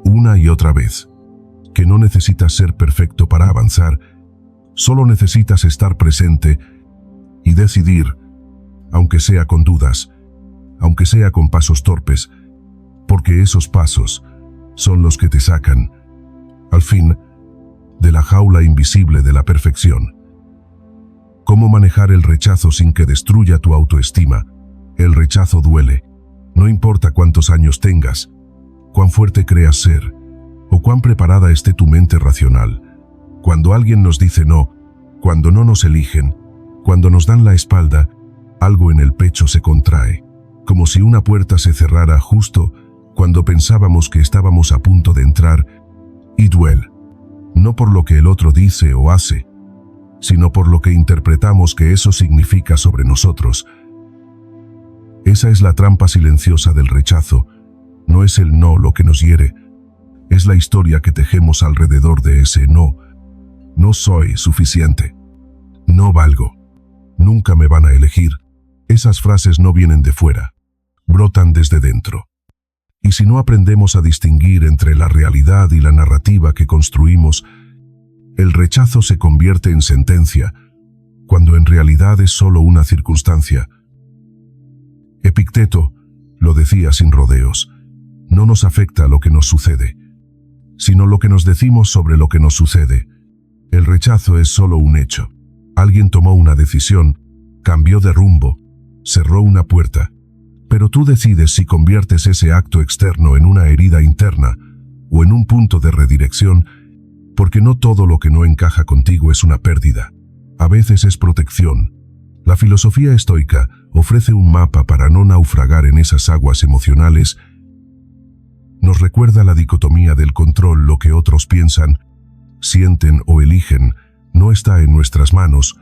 una y otra vez, que no necesitas ser perfecto para avanzar, solo necesitas estar presente y decidir, aunque sea con dudas, aunque sea con pasos torpes, porque esos pasos son los que te sacan, al fin, de la jaula invisible de la perfección. ¿Cómo manejar el rechazo sin que destruya tu autoestima? El rechazo duele. No importa cuántos años tengas, cuán fuerte creas ser, o cuán preparada esté tu mente racional. Cuando alguien nos dice no, cuando no nos eligen, cuando nos dan la espalda, algo en el pecho se contrae, como si una puerta se cerrara justo cuando pensábamos que estábamos a punto de entrar, y duele. No por lo que el otro dice o hace, sino por lo que interpretamos que eso significa sobre nosotros. Esa es la trampa silenciosa del rechazo. No es el no lo que nos hiere, es la historia que tejemos alrededor de ese no. No soy suficiente. No valgo. Nunca me van a elegir. Esas frases no vienen de fuera, brotan desde dentro. Y si no aprendemos a distinguir entre la realidad y la narrativa que construimos, el rechazo se convierte en sentencia, cuando en realidad es solo una circunstancia. Epicteto lo decía sin rodeos: no nos afecta lo que nos sucede, sino lo que nos decimos sobre lo que nos sucede. El rechazo es solo un hecho. Alguien tomó una decisión, cambió de rumbo, cerró una puerta, pero tú decides si conviertes ese acto externo en una herida interna o en un punto de redirección, porque no todo lo que no encaja contigo es una pérdida. A veces es protección. La filosofía estoica ofrece un mapa para no naufragar en esas aguas emocionales. Nos recuerda la dicotomía del control. Lo que otros piensan, sienten o eligen no está en nuestras manos.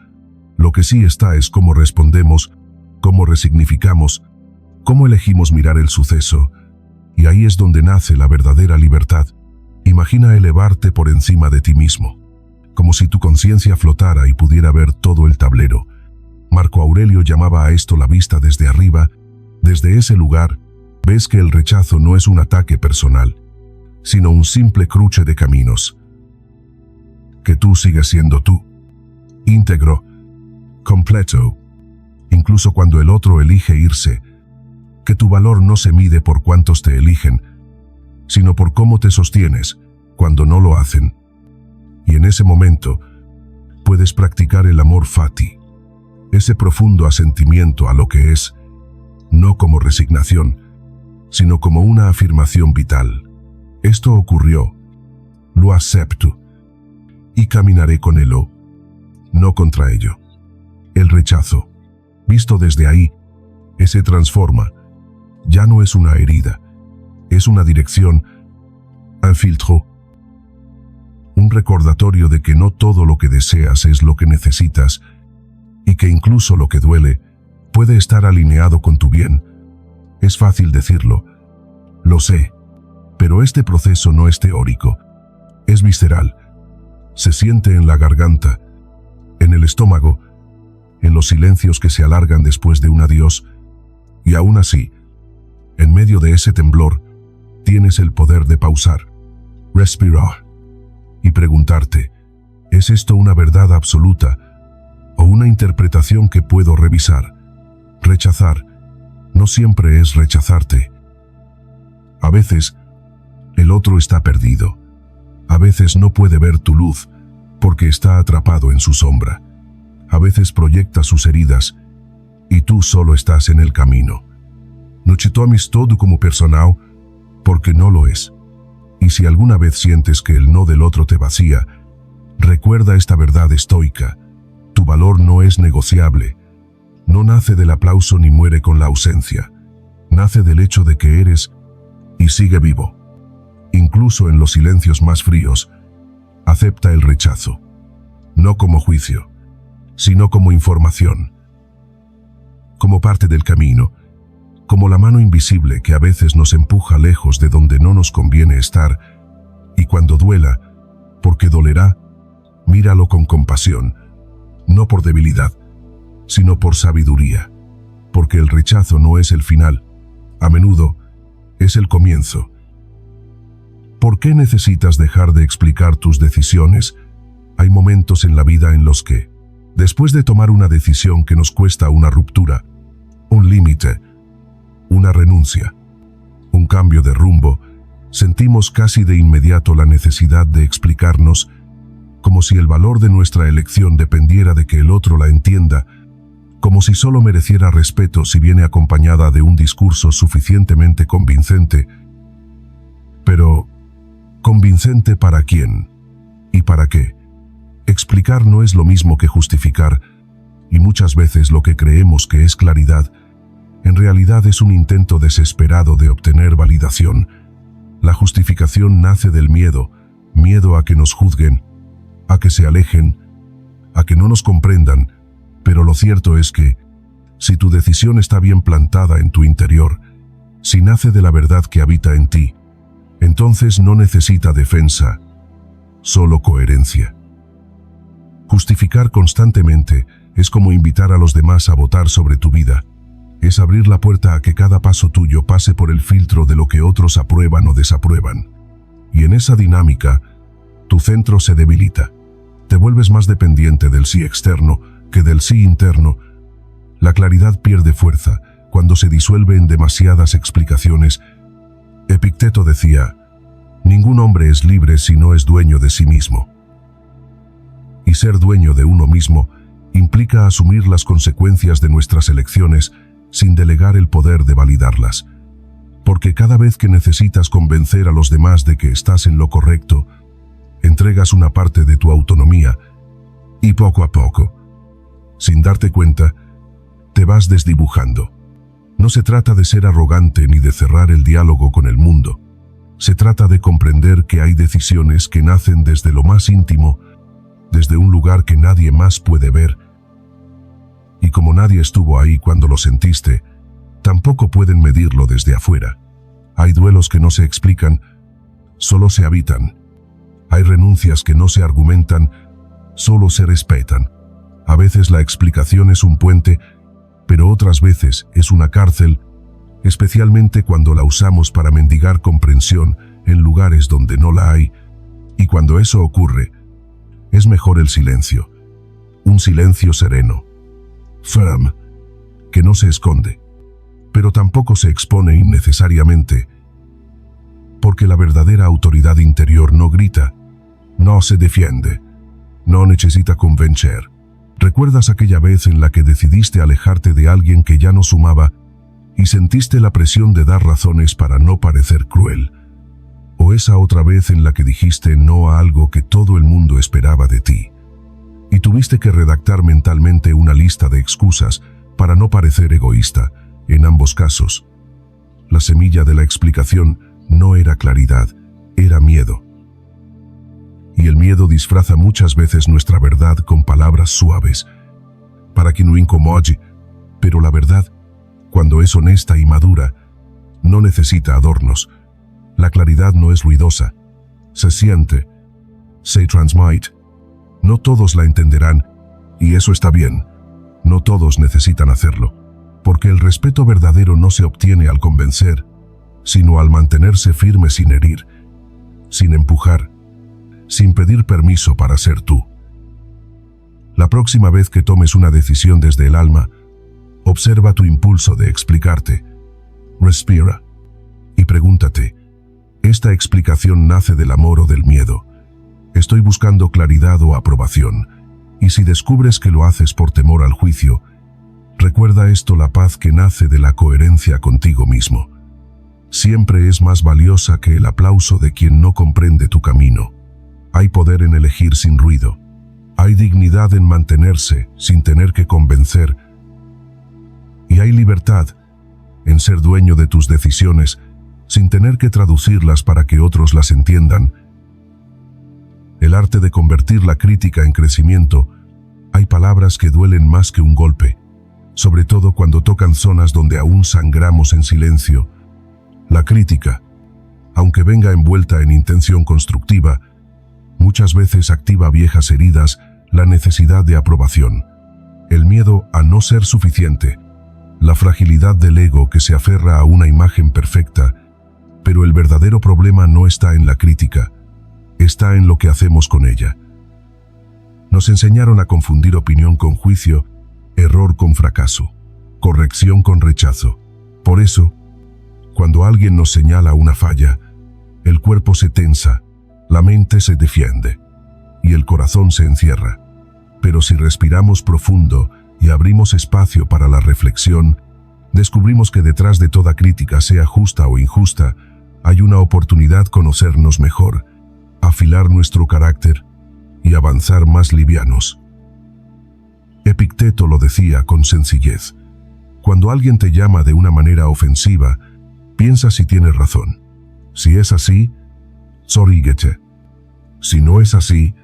Lo que sí está es cómo respondemos, cómo resignificamos, cómo elegimos mirar el suceso. Y ahí es donde nace la verdadera libertad. Imagina elevarte por encima de ti mismo, como si tu conciencia flotara y pudiera ver todo el tablero. Marco Aurelio llamaba a esto la vista desde arriba. Desde ese lugar, ves que el rechazo no es un ataque personal, sino un simple cruce de caminos. Que tú sigues siendo tú, íntegro, completo, incluso cuando el otro elige irse. Que tu valor no se mide por cuántos te eligen, sino por cómo te sostienes cuando no lo hacen. Y en ese momento, puedes practicar el amor fati, ese profundo asentimiento a lo que es, no como resignación, sino como una afirmación vital. Esto ocurrió, lo acepto, y caminaré con él o no contra ello. El rechazo, visto desde ahí, se transforma. Ya no es una herida, es una dirección, un filtro, un recordatorio de que no todo lo que deseas es lo que necesitas, y que incluso lo que duele puede estar alineado con tu bien. Es fácil decirlo, lo sé, pero este proceso no es teórico, es visceral. Se siente en la garganta, en el estómago, en los silencios que se alargan después de un adiós, y aún así, en medio de ese temblor, tienes el poder de pausar, respirar y preguntarte, ¿es esto una verdad absoluta o una interpretación que puedo revisar? Rechazar no siempre es rechazarte. A veces, el otro está perdido. A veces no puede ver tu luz porque está atrapado en su sombra. A veces proyecta sus heridas y tú solo estás en el camino. No te tomes todo como personal, porque no lo es. Y si alguna vez sientes que el no del otro te vacía, recuerda esta verdad estoica: tu valor no es negociable. No nace del aplauso ni muere con la ausencia. Nace del hecho de que eres y sigue vivo. Incluso en los silencios más fríos, acepta el rechazo. No como juicio, sino como información. Como parte del camino, como la mano invisible que a veces nos empuja lejos de donde no nos conviene estar, y cuando duela, porque dolerá, míralo con compasión, no por debilidad, sino por sabiduría, porque el rechazo no es el final, a menudo es el comienzo. ¿Por qué necesitas dejar de explicar tus decisiones? Hay momentos en la vida en los que, después de tomar una decisión que nos cuesta una ruptura, un límite, una renuncia, un cambio de rumbo, sentimos casi de inmediato la necesidad de explicarnos, como si el valor de nuestra elección dependiera de que el otro la entienda como si solo mereciera respeto si viene acompañada de un discurso suficientemente convincente. Pero, ¿convincente para quién? ¿Y para qué? Explicar no es lo mismo que justificar, y muchas veces lo que creemos que es claridad, en realidad es un intento desesperado de obtener validación. La justificación nace del miedo, miedo a que nos juzguen, a que se alejen, a que no nos comprendan, pero lo cierto es que, si tu decisión está bien plantada en tu interior, si nace de la verdad que habita en ti, entonces no necesita defensa, solo coherencia. Justificar constantemente es como invitar a los demás a votar sobre tu vida. Es abrir la puerta a que cada paso tuyo pase por el filtro de lo que otros aprueban o desaprueban. Y en esa dinámica, tu centro se debilita. Te vuelves más dependiente del sí externo que del sí interno. La claridad pierde fuerza cuando se disuelve en demasiadas explicaciones. Epicteto decía, ningún hombre es libre si no es dueño de sí mismo. Y ser dueño de uno mismo implica asumir las consecuencias de nuestras elecciones sin delegar el poder de validarlas. Porque cada vez que necesitas convencer a los demás de que estás en lo correcto, entregas una parte de tu autonomía y poco a poco, sin darte cuenta, te vas desdibujando. No se trata de ser arrogante ni de cerrar el diálogo con el mundo. Se trata de comprender que hay decisiones que nacen desde lo más íntimo, desde un lugar que nadie más puede ver. Y como nadie estuvo ahí cuando lo sentiste, tampoco pueden medirlo desde afuera. Hay duelos que no se explican, solo se habitan. Hay renuncias que no se argumentan, solo se respetan. A veces la explicación es un puente, pero otras veces es una cárcel, especialmente cuando la usamos para mendigar comprensión en lugares donde no la hay. Y cuando eso ocurre, es mejor el silencio. Un silencio sereno, firm, que no se esconde, pero tampoco se expone innecesariamente, porque la verdadera autoridad interior no grita, no se defiende, no necesita convencer. ¿Recuerdas aquella vez en la que decidiste alejarte de alguien que ya no sumaba y sentiste la presión de dar razones para no parecer cruel? ¿O esa otra vez en la que dijiste no a algo que todo el mundo esperaba de ti y tuviste que redactar mentalmente una lista de excusas para no parecer egoísta? En ambos casos, la semilla de la explicación no era claridad, era miedo. Y el miedo disfraza muchas veces nuestra verdad con palabras suaves, para que no incomode, pero la verdad, cuando es honesta y madura, no necesita adornos. La claridad no es ruidosa, se siente, se transmite. No todos la entenderán, y eso está bien. No todos necesitan hacerlo, porque el respeto verdadero no se obtiene al convencer, sino al mantenerse firme sin herir, sin empujar, sin pedir permiso para ser tú. La próxima vez que tomes una decisión desde el alma, observa tu impulso de explicarte, respira y pregúntate, ¿esta explicación nace del amor o del miedo? ¿Estoy buscando claridad o aprobación? Y si descubres que lo haces por temor al juicio, recuerda esto: la paz que nace de la coherencia contigo mismo siempre es más valiosa que el aplauso de quien no comprende tu camino. Hay poder en elegir sin ruido. Hay dignidad en mantenerse sin tener que convencer. Y hay libertad en ser dueño de tus decisiones sin tener que traducirlas para que otros las entiendan. El arte de convertir la crítica en crecimiento. Hay palabras que duelen más que un golpe, sobre todo cuando tocan zonas donde aún sangramos en silencio. La crítica, aunque venga envuelta en intención constructiva, muchas veces activa viejas heridas, la necesidad de aprobación, el miedo a no ser suficiente, la fragilidad del ego que se aferra a una imagen perfecta. Pero el verdadero problema no está en la crítica, está en lo que hacemos con ella. Nos enseñaron a confundir opinión con juicio, error con fracaso, corrección con rechazo. Por eso, cuando alguien nos señala una falla, el cuerpo se tensa, la mente se defiende y el corazón se encierra. Pero si respiramos profundo y abrimos espacio para la reflexión, descubrimos que detrás de toda crítica, sea justa o injusta, hay una oportunidad de conocernos mejor, afilar nuestro carácter y avanzar más livianos. Epicteto lo decía con sencillez: cuando alguien te llama de una manera ofensiva, piensa si tiene razón. Si es así, sorríguete. Si no es así,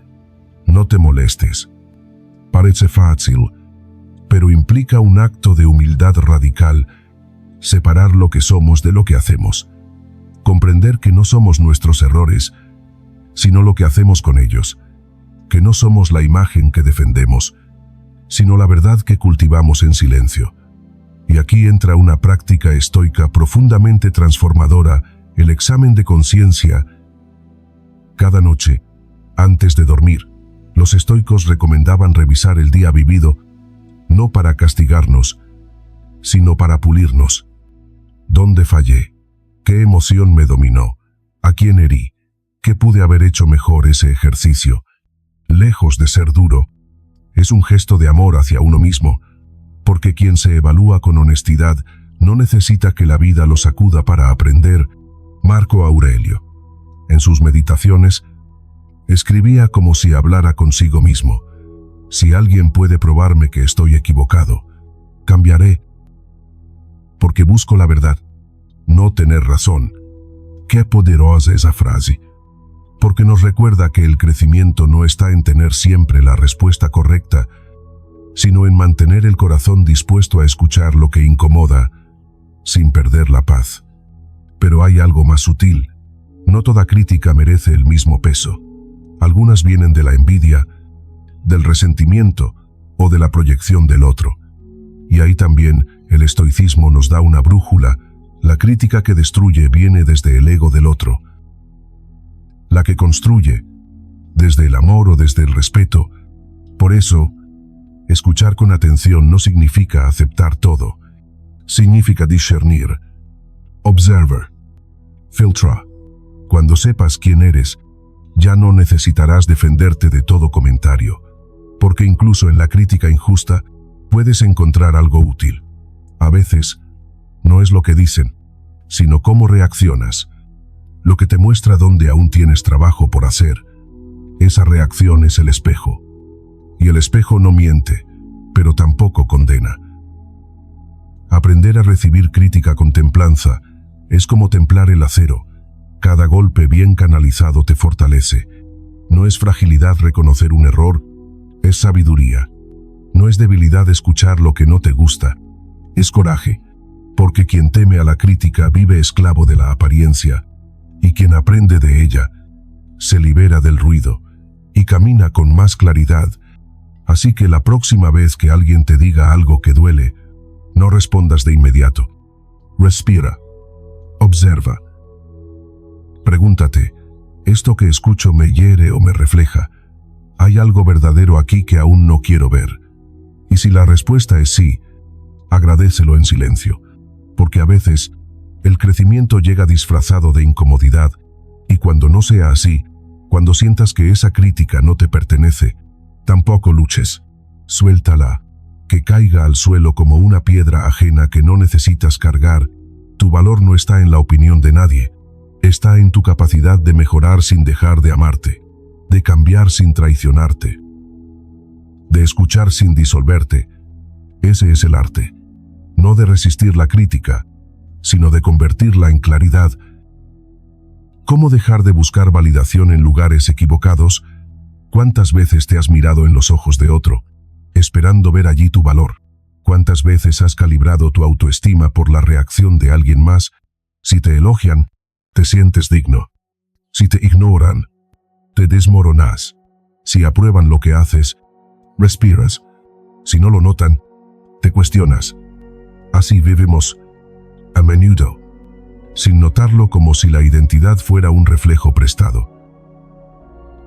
no te molestes. Parece fácil, pero implica un acto de humildad radical, separar lo que somos de lo que hacemos, comprender que no somos nuestros errores, sino lo que hacemos con ellos, que no somos la imagen que defendemos, sino la verdad que cultivamos en silencio. Y aquí entra una práctica estoica profundamente transformadora, el examen de conciencia. Cada noche, antes de dormir, los estoicos recomendaban revisar el día vivido, no para castigarnos, sino para pulirnos. ¿Dónde fallé? ¿Qué emoción me dominó? ¿A quién herí? ¿Qué pude haber hecho mejor? Ese ejercicio, lejos de ser duro, es un gesto de amor hacia uno mismo, porque quien se evalúa con honestidad no necesita que la vida lo sacuda para aprender. Marco Aurelio, en sus meditaciones, escribía como si hablara consigo mismo: si alguien puede probarme que estoy equivocado, cambiaré, porque busco la verdad, no tener razón. Qué poderosa esa frase, porque nos recuerda que el crecimiento no está en tener siempre la respuesta correcta, sino en mantener el corazón dispuesto a escuchar lo que incomoda, sin perder la paz. Pero hay algo más sutil. No toda crítica merece el mismo peso. Algunas vienen de la envidia, del resentimiento o de la proyección del otro. Y ahí también el estoicismo nos da una brújula. La crítica que destruye viene desde el ego del otro. La que construye, desde el amor o desde el respeto. Por eso, escuchar con atención no significa aceptar todo. Significa discernir. Observer. Filtra. Cuando sepas quién eres, ya no necesitarás defenderte de todo comentario, porque incluso en la crítica injusta puedes encontrar algo útil. A veces, no es lo que dicen, sino cómo reaccionas, lo que te muestra dónde aún tienes trabajo por hacer. Esa reacción es el espejo. Y el espejo no miente, pero tampoco condena. Aprender a recibir crítica con templanza es como templar el acero. Cada golpe bien canalizado te fortalece. No es fragilidad reconocer un error, es sabiduría. No es debilidad escuchar lo que no te gusta, es coraje, porque quien teme a la crítica vive esclavo de la apariencia, y quien aprende de ella se libera del ruido y camina con más claridad. Así que la próxima vez que alguien te diga algo que duele, no respondas de inmediato. Respira. Observa. Pregúntate: ¿esto que escucho me hiere o me refleja? ¿Hay algo verdadero aquí que aún no quiero ver? Y si la respuesta es sí, agradécelo en silencio, porque a veces el crecimiento llega disfrazado de incomodidad, y cuando no sea así, cuando sientas que esa crítica no te pertenece, tampoco luches. Suéltala, que caiga al suelo como una piedra ajena que no necesitas cargar. Tu valor no está en la opinión de nadie, está en tu capacidad de mejorar sin dejar de amarte, de cambiar sin traicionarte, de escuchar sin disolverte. Ese es el arte, no de resistir la crítica, sino de convertirla en claridad. ¿Cómo dejar de buscar validación en lugares equivocados? ¿Cuántas veces te has mirado en los ojos de otro, esperando ver allí tu valor? ¿Cuántas veces has calibrado tu autoestima por la reacción de alguien más? Si te elogian, te sientes digno. Si te ignoran, te desmoronas. Si aprueban lo que haces, respiras. Si no lo notan, te cuestionas. Así vivimos, a menudo, sin notarlo, como si la identidad fuera un reflejo prestado.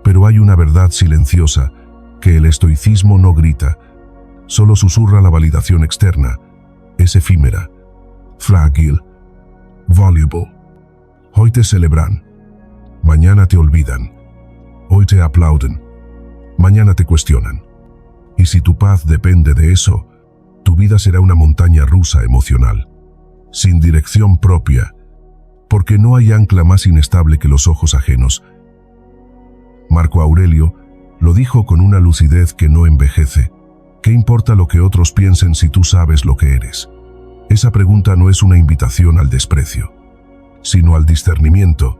Pero hay una verdad silenciosa que el estoicismo no grita, solo susurra la validación externa. Es efímera, frágil, voluble. Hoy te celebran, mañana te olvidan. Hoy te aplauden, mañana te cuestionan. Y si tu paz depende de eso, tu vida será una montaña rusa emocional, sin dirección propia, porque no hay ancla más inestable que los ojos ajenos. Marco Aurelio lo dijo con una lucidez que no envejece. ¿Qué importa lo que otros piensen si tú sabes lo que eres? Esa pregunta no es una invitación al desprecio, sino al discernimiento,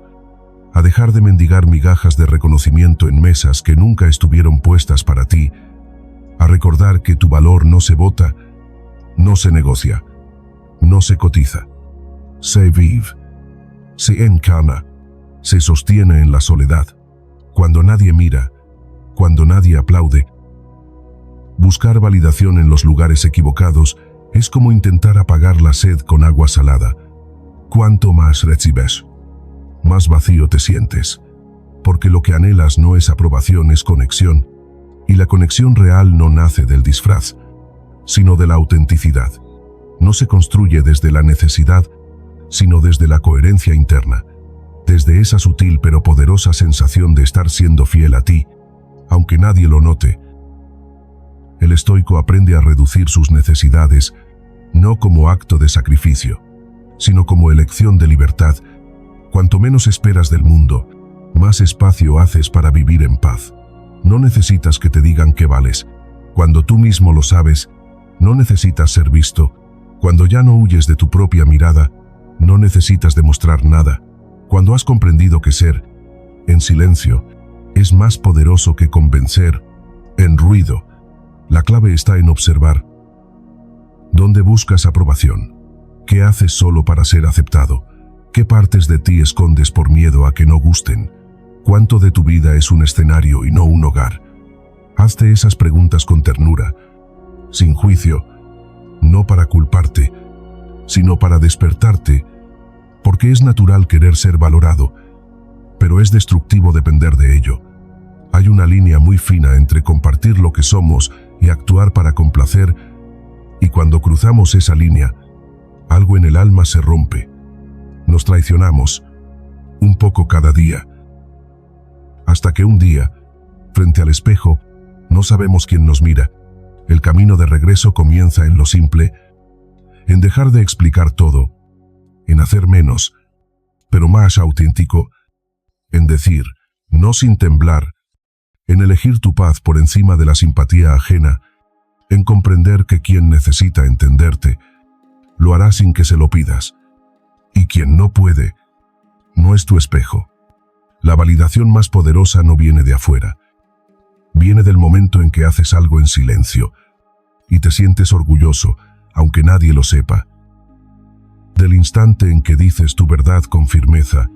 a dejar de mendigar migajas de reconocimiento en mesas que nunca estuvieron puestas para ti, a recordar que tu valor no se vota, no se negocia, no se cotiza. Se vive, se encarna, se sostiene en la soledad, cuando nadie mira, cuando nadie aplaude. Buscar validación en los lugares equivocados es como intentar apagar la sed con agua salada. Cuanto más recibes, más vacío te sientes, porque lo que anhelas no es aprobación, es conexión, y la conexión real no nace del disfraz, sino de la autenticidad. No se construye desde la necesidad, sino desde la coherencia interna, desde esa sutil pero poderosa sensación de estar siendo fiel a ti, aunque nadie lo note. El estoico aprende a reducir sus necesidades, no como acto de sacrificio, sino como elección de libertad. Cuanto menos esperas del mundo, más espacio haces para vivir en paz. No necesitas que te digan que vales. Cuando tú mismo lo sabes, no necesitas ser visto. Cuando ya no huyes de tu propia mirada, no necesitas demostrar nada. Cuando has comprendido que ser, en silencio, es más poderoso que convencer, en ruido. La clave está en observar. ¿Dónde buscas aprobación? ¿Qué haces solo para ser aceptado? ¿Qué partes de ti escondes por miedo a que no gusten? ¿Cuánto de tu vida es un escenario y no un hogar? Hazte esas preguntas con ternura, sin juicio, no para culparte, sino para despertarte, porque es natural querer ser valorado, pero es destructivo depender de ello. Hay una línea muy fina entre compartir lo que somos y actuar para complacer, y cuando cruzamos esa línea, algo en el alma se rompe. Nos traicionamos, un poco cada día, hasta que un día, frente al espejo, no sabemos quién nos mira. El camino de regreso comienza en lo simple, en dejar de explicar todo, en hacer menos, pero más auténtico, en decir, no sin temblar, en elegir tu paz por encima de la simpatía ajena, en comprender que quien necesita entenderte, lo hará sin que se lo pidas, y quien no puede, no es tu espejo. La validación más poderosa no viene de afuera, viene del momento en que haces algo en silencio, y te sientes orgulloso, aunque nadie lo sepa. Del instante en que dices tu verdad con firmeza,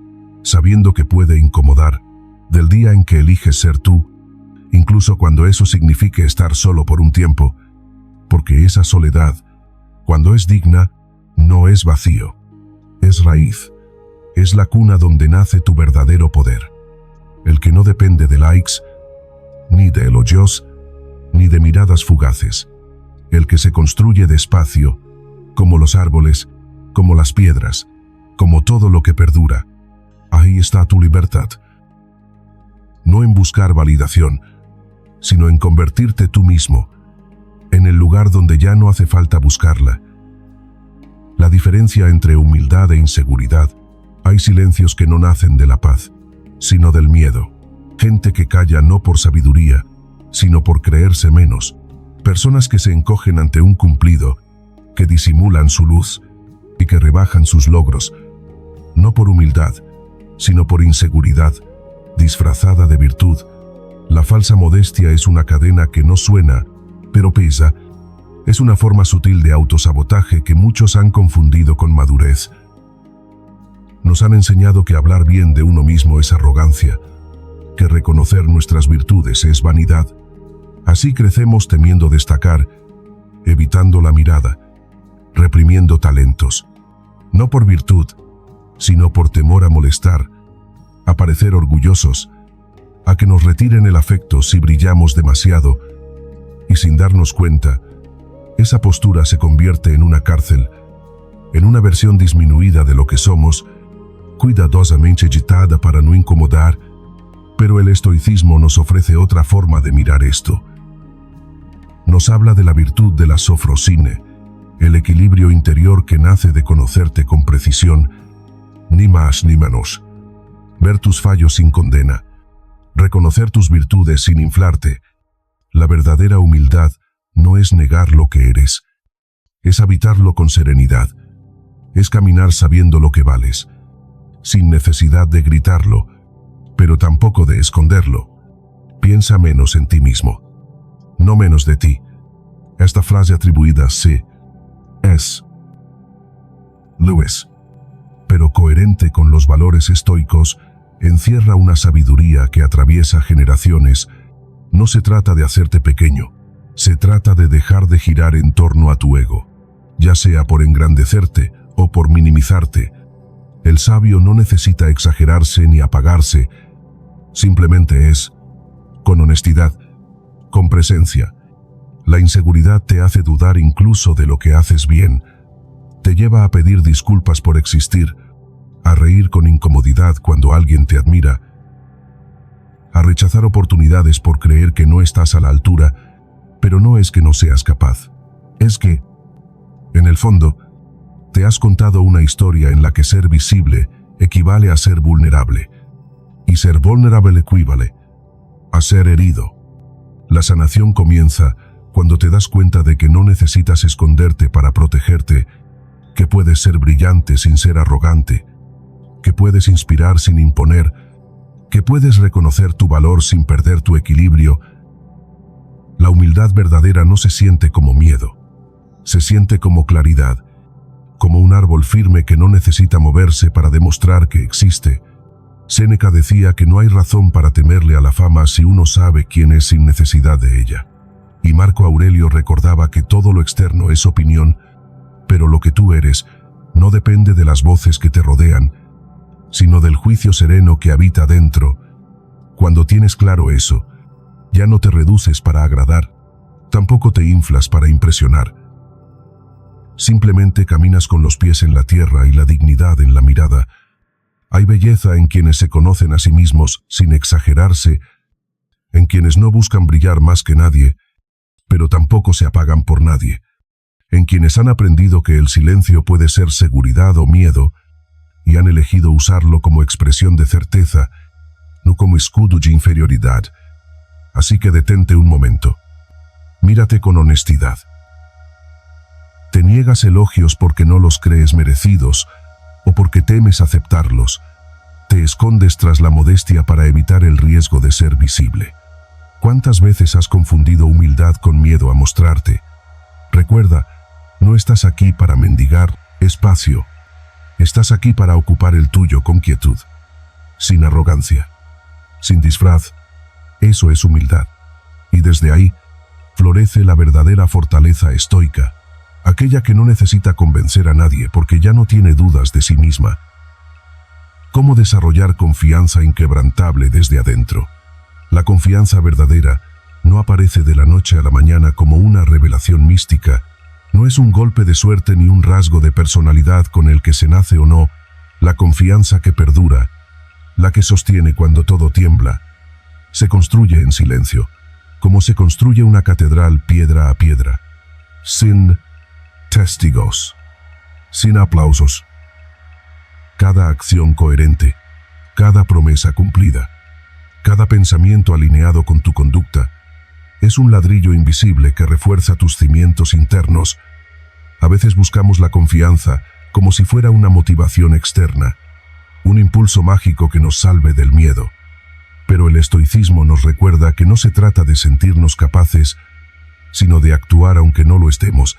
sabiendo que puede incomodar, del día en que eliges ser tú, incluso cuando eso signifique estar solo por un tiempo, porque esa soledad, cuando es digna, no es vacío, es raíz, es la cuna donde nace tu verdadero poder, el que no depende de likes, ni de elogios, ni de miradas fugaces, el que se construye despacio, como los árboles, como las piedras, como todo lo que perdura. Ahí está tu libertad. No en buscar validación, sino en convertirte tú mismo, en el lugar donde ya no hace falta buscarla. La diferencia entre humildad e inseguridad: hay silencios que no nacen de la paz, sino del miedo. Gente que calla no por sabiduría, sino por creerse menos. Personas que se encogen ante un cumplido, que disimulan su luz y que rebajan sus logros, no por humildad, sino por inseguridad, disfrazada de virtud. La falsa modestia es una cadena que no suena, pero pesa. Es una forma sutil de autosabotaje que muchos han confundido con madurez. Nos han enseñado que hablar bien de uno mismo es arrogancia, que reconocer nuestras virtudes es vanidad. Así crecemos temiendo destacar, evitando la mirada, reprimiendo talentos, no por virtud, sino por temor a molestar, a parecer orgullosos, a que nos retiren el afecto si brillamos demasiado, y sin darnos cuenta, esa postura se convierte en una cárcel, en una versión disminuida de lo que somos, cuidadosamente editada para no incomodar, pero el estoicismo nos ofrece otra forma de mirar esto. Nos habla de la virtud de la sofrosine, el equilibrio interior que nace de conocerte con precisión, ni más ni menos. Ver tus fallos sin condena, reconocer tus virtudes sin inflarte. La verdadera humildad no es negar lo que eres, es habitarlo con serenidad, es caminar sabiendo lo que vales, sin necesidad de gritarlo, pero tampoco de esconderlo. Piensa menos en ti mismo, no menos de ti. Esta frase atribuida a C.S. Lewis, pero coherente con los valores estoicos, encierra una sabiduría que atraviesa generaciones. No se trata de hacerte pequeño, se trata de dejar de girar en torno a tu ego, ya sea por engrandecerte o por minimizarte. El sabio no necesita exagerarse ni apagarse, simplemente es, con honestidad, con presencia. La inseguridad te hace dudar incluso de lo que haces bien, te lleva a pedir disculpas por existir, a reír con incomodidad cuando alguien te admira, a rechazar oportunidades por creer que no estás a la altura, pero no es que no seas capaz, es que, en el fondo, te has contado una historia en la que ser visible equivale a ser vulnerable, y ser vulnerable equivale a ser herido. La sanación comienza cuando te das cuenta de que no necesitas esconderte para protegerte, que puedes ser brillante sin ser arrogante, que puedes inspirar sin imponer, que puedes reconocer tu valor sin perder tu equilibrio. La humildad verdadera no se siente como miedo, se siente como claridad, como un árbol firme que no necesita moverse para demostrar que existe. Séneca decía que no hay razón para temerle a la fama si uno sabe quién es sin necesidad de ella. Y Marco Aurelio recordaba que todo lo externo es opinión, pero lo que tú eres no depende de las voces que te rodean, sino del juicio sereno que habita dentro. Cuando tienes claro eso, ya no te reduces para agradar, tampoco te inflas para impresionar. Simplemente caminas con los pies en la tierra y la dignidad en la mirada. Hay belleza en quienes se conocen a sí mismos sin exagerarse, en quienes no buscan brillar más que nadie, pero tampoco se apagan por nadie, en quienes han aprendido que el silencio puede ser seguridad o miedo, y han elegido usarlo como expresión de certeza, no como escudo de inferioridad. Así que detente un momento. Mírate con honestidad. Te niegas elogios porque no los crees merecidos o porque temes aceptarlos. Te escondes tras la modestia para evitar el riesgo de ser visible. ¿Cuántas veces has confundido humildad con miedo a mostrarte? Recuerda, no estás aquí para mendigar espacio. Estás aquí para ocupar el tuyo con quietud, sin arrogancia, sin disfraz. Eso es humildad. Y desde ahí, florece la verdadera fortaleza estoica, aquella que no necesita convencer a nadie porque ya no tiene dudas de sí misma. ¿Cómo desarrollar confianza inquebrantable desde adentro? La confianza verdadera no aparece de la noche a la mañana como una revelación mística. No es un golpe de suerte ni un rasgo de personalidad con el que se nace o no. La confianza que perdura, la que sostiene cuando todo tiembla, se construye en silencio, como se construye una catedral piedra a piedra, sin testigos, sin aplausos. Cada acción coherente, cada promesa cumplida, cada pensamiento alineado con tu conducta, es un ladrillo invisible que refuerza tus cimientos internos. A veces buscamos la confianza como si fuera una motivación externa, un impulso mágico que nos salve del miedo. Pero el estoicismo nos recuerda que no se trata de sentirnos capaces, sino de actuar aunque no lo estemos,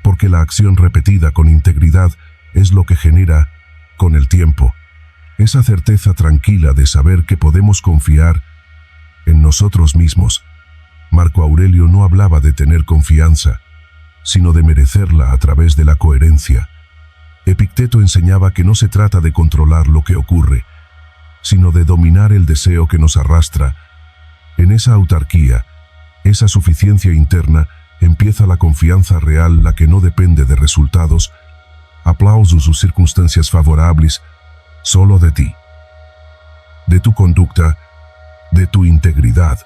porque la acción repetida con integridad es lo que genera, con el tiempo, esa certeza tranquila de saber que podemos confiar en nosotros mismos. Marco Aurelio no hablaba de tener confianza, sino de merecerla a través de la coherencia. Epicteto enseñaba que no se trata de controlar lo que ocurre, sino de dominar el deseo que nos arrastra. En esa autarquía, esa suficiencia interna, empieza la confianza real, la que no depende de resultados, aplausos o circunstancias favorables, solo de ti, de tu conducta, de tu integridad.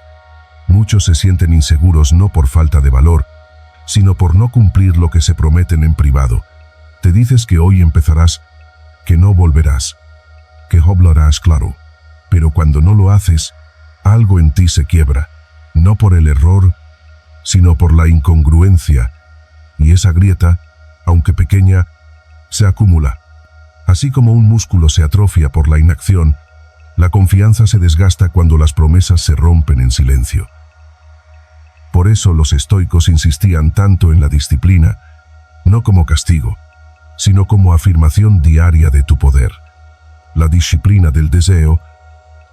Muchos se sienten inseguros no por falta de valor, sino por no cumplir lo que se prometen en privado. Te dices que hoy empezarás, que no volverás, que hablarás claro, pero cuando no lo haces, algo en ti se quiebra, no por el error, sino por la incongruencia, y esa grieta, aunque pequeña, se acumula. Así como un músculo se atrofia por la inacción, la confianza se desgasta cuando las promesas se rompen en silencio. Por eso los estoicos insistían tanto en la disciplina, no como castigo, sino como afirmación diaria de tu poder. La disciplina del deseo,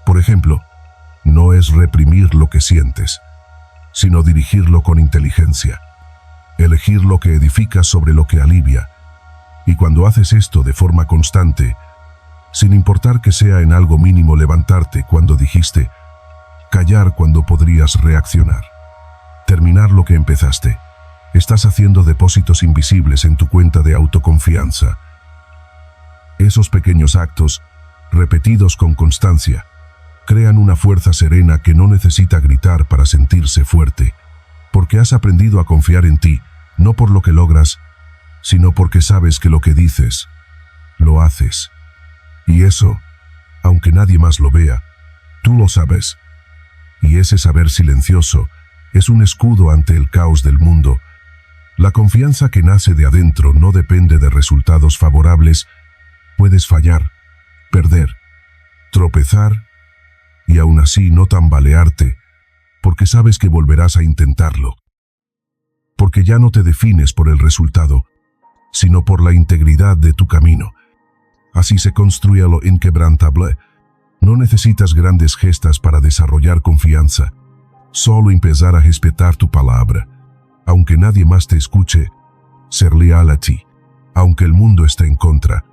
por ejemplo, no es reprimir lo que sientes, sino dirigirlo con inteligencia, elegir lo que edifica sobre lo que alivia. Y cuando haces esto de forma constante, sin importar que sea en algo mínimo levantarte cuando dijiste, callar cuando podrías reaccionar, terminar lo que empezaste, estás haciendo depósitos invisibles en tu cuenta de autoconfianza. Esos pequeños actos, repetidos con constancia, crean una fuerza serena que no necesita gritar para sentirse fuerte, porque has aprendido a confiar en ti, no por lo que logras, sino porque sabes que lo que dices, lo haces. Y eso, aunque nadie más lo vea, tú lo sabes. Y ese saber silencioso es un escudo ante el caos del mundo. La confianza que nace de adentro no depende de resultados favorables. Puedes fallar, perder, tropezar y aún así no tambalearte, porque sabes que volverás a intentarlo. Porque ya no te defines por el resultado, sino por la integridad de tu camino. Así se construye lo inquebrantable. No necesitas grandes gestas para desarrollar confianza. Solo empezar a respetar tu palabra. Aunque nadie más te escuche, ser leal a ti. Aunque el mundo esté en contra,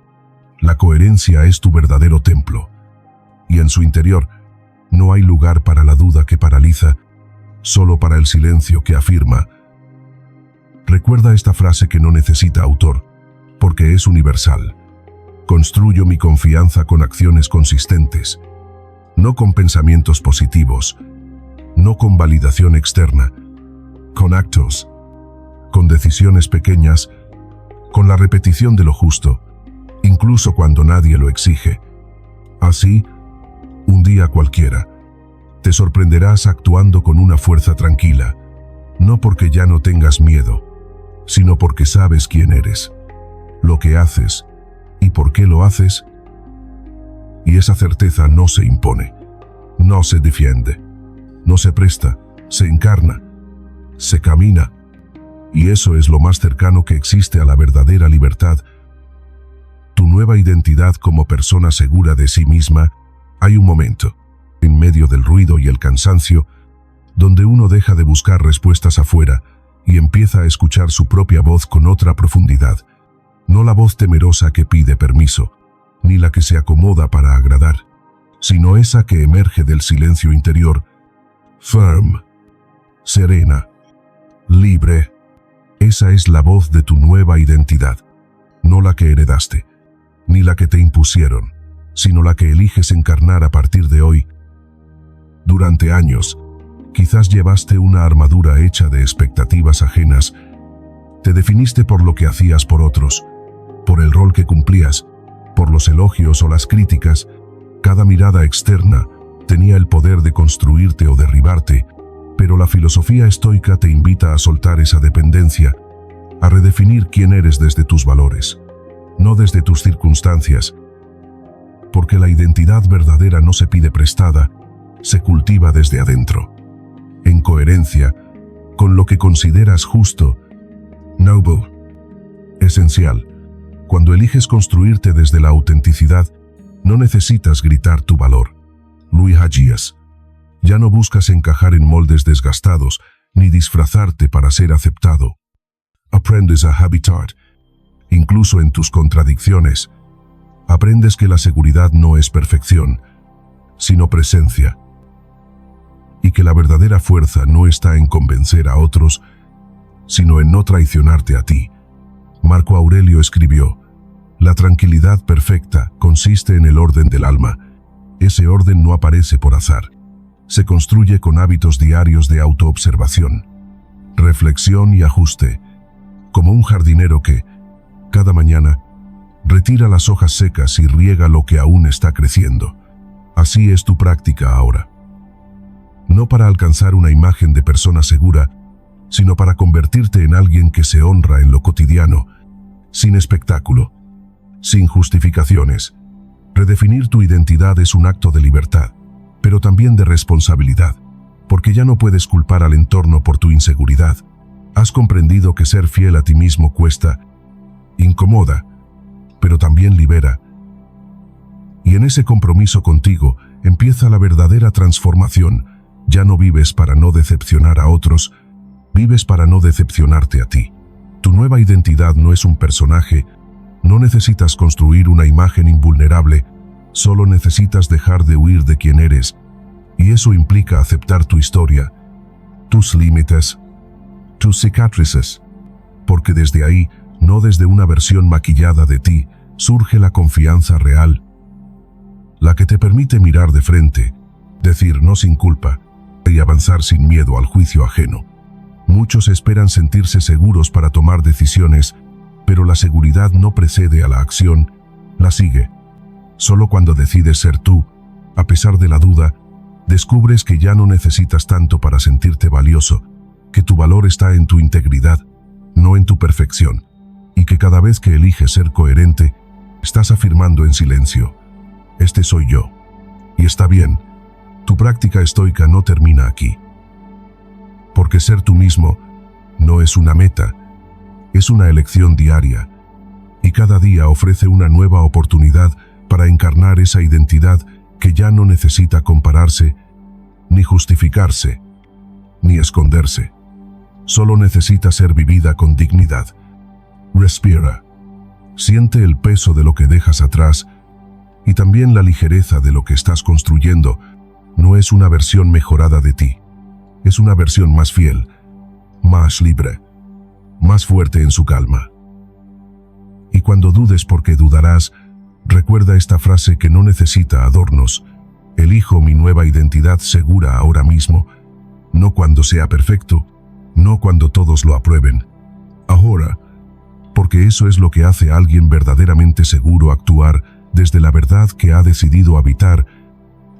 la coherencia es tu verdadero templo. Y en su interior, no hay lugar para la duda que paraliza, solo para el silencio que afirma. Recuerda esta frase que no necesita autor, porque es universal. Construyo mi confianza con acciones consistentes, no con pensamientos positivos, no con validación externa, con actos, con decisiones pequeñas, con la repetición de lo justo, incluso cuando nadie lo exige. Así, un día cualquiera, te sorprenderás actuando con una fuerza tranquila, no porque ya no tengas miedo, sino porque sabes quién eres, lo que haces y por qué lo haces. Y esa certeza no se impone, no se defiende, no se presta, se encarna, se camina. Y eso es lo más cercano que existe a la verdadera libertad. Tu nueva identidad como persona segura de sí misma. Hay un momento, en medio del ruido y el cansancio, donde uno deja de buscar respuestas afuera y empieza a escuchar su propia voz con otra profundidad. No la voz temerosa que pide permiso, ni la que se acomoda para agradar, sino esa que emerge del silencio interior, firme, serena, libre. Esa es la voz de tu nueva identidad, no la que heredaste, ni la que te impusieron, sino la que eliges encarnar a partir de hoy. Durante años, quizás llevaste una armadura hecha de expectativas ajenas. Te definiste por lo que hacías por otros, por el rol que cumplías, por los elogios o las críticas. Cada mirada externa tenía el poder de construirte o derribarte, pero la filosofía estoica te invita a soltar esa dependencia, a redefinir quién eres desde tus valores, no desde tus circunstancias, porque la identidad verdadera no se pide prestada, se cultiva desde adentro, en coherencia con lo que consideras justo, noble, esencial. Cuando eliges construirte desde la autenticidad, no necesitas gritar tu valor. Luis Agias. Ya no buscas encajar en moldes desgastados, ni disfrazarte para ser aceptado. Aprendes a habitar, incluso en tus contradicciones. Aprendes que la seguridad no es perfección, sino presencia. Y que la verdadera fuerza no está en convencer a otros, sino en no traicionarte a ti. Marco Aurelio escribió: la tranquilidad perfecta consiste en el orden del alma. Ese orden no aparece por azar. Se construye con hábitos diarios de autoobservación. reflexión y ajuste, como un jardinero que, cada mañana, retira las hojas secas y riega lo que aún está creciendo. Así es tu práctica ahora. No para alcanzar una imagen de persona segura, sino para convertirte en alguien que se honra en lo cotidiano, sin espectáculo, sin justificaciones. Redefinir tu identidad es un acto de libertad, pero también de responsabilidad, porque ya no puedes culpar al entorno por tu inseguridad. Has comprendido que ser fiel a ti mismo cuesta, incomoda, pero también libera. Y en ese compromiso contigo empieza la verdadera transformación. Ya no vives para no decepcionar a otros, vives para no decepcionarte a ti. Tu nueva identidad no es un personaje, no necesitas construir una imagen invulnerable, solo necesitas dejar de huir de quien eres, y eso implica aceptar tu historia, tus límites, tus cicatrices, porque desde ahí, no desde una versión maquillada de ti, surge la confianza real, la que te permite mirar de frente, decir no sin culpa y avanzar sin miedo al juicio ajeno. Muchos esperan sentirse seguros para tomar decisiones, pero la seguridad no precede a la acción, la sigue. Solo cuando decides ser tú, a pesar de la duda, descubres que ya no necesitas tanto para sentirte valioso, que tu valor está en tu integridad, no en tu perfección, y que cada vez que eliges ser coherente, estás afirmando en silencio: este soy yo. Y está bien, tu práctica estoica no termina aquí. Porque ser tú mismo no es una meta, es una elección diaria, y cada día ofrece una nueva oportunidad para encarnar esa identidad que ya no necesita compararse, ni justificarse, ni esconderse. Solo necesita ser vivida con dignidad. Respira. Siente el peso de lo que dejas atrás y también la ligereza de lo que estás construyendo. No es una versión mejorada de ti. Es una versión más fiel, más libre, más fuerte en su calma. Y cuando dudes, porque dudarás, recuerda esta frase que no necesita adornos: elijo mi nueva identidad segura ahora mismo, no cuando sea perfecto, no cuando todos lo aprueben, ahora, porque eso es lo que hace a alguien verdaderamente seguro: actuar desde la verdad que ha decidido habitar,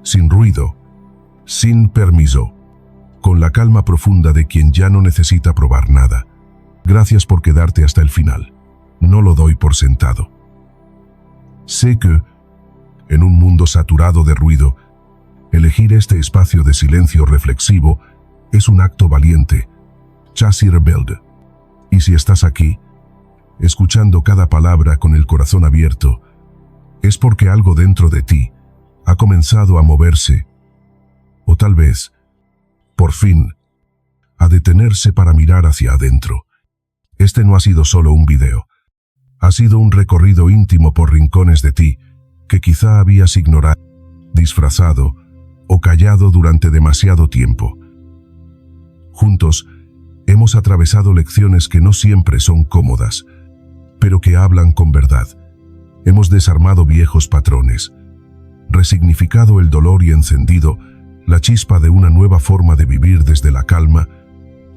sin ruido, sin permiso, con la calma profunda de quien ya no necesita probar nada. Gracias por quedarte hasta el final. No lo doy por sentado. Sé que, en un mundo saturado de ruido, elegir este espacio de silencio reflexivo es un acto valiente, casi rebelde. Y si estás aquí, escuchando cada palabra con el corazón abierto, es porque algo dentro de ti ha comenzado a moverse, o tal vez, por fin, a detenerse para mirar hacia adentro. Este no ha sido solo un video, ha sido un recorrido íntimo por rincones de ti que quizá habías ignorado, disfrazado o callado durante demasiado tiempo. Juntos, hemos atravesado lecciones que no siempre son cómodas, pero que hablan con verdad. Hemos desarmado viejos patrones, resignificado el dolor y encendido la chispa de una nueva forma de vivir desde la calma,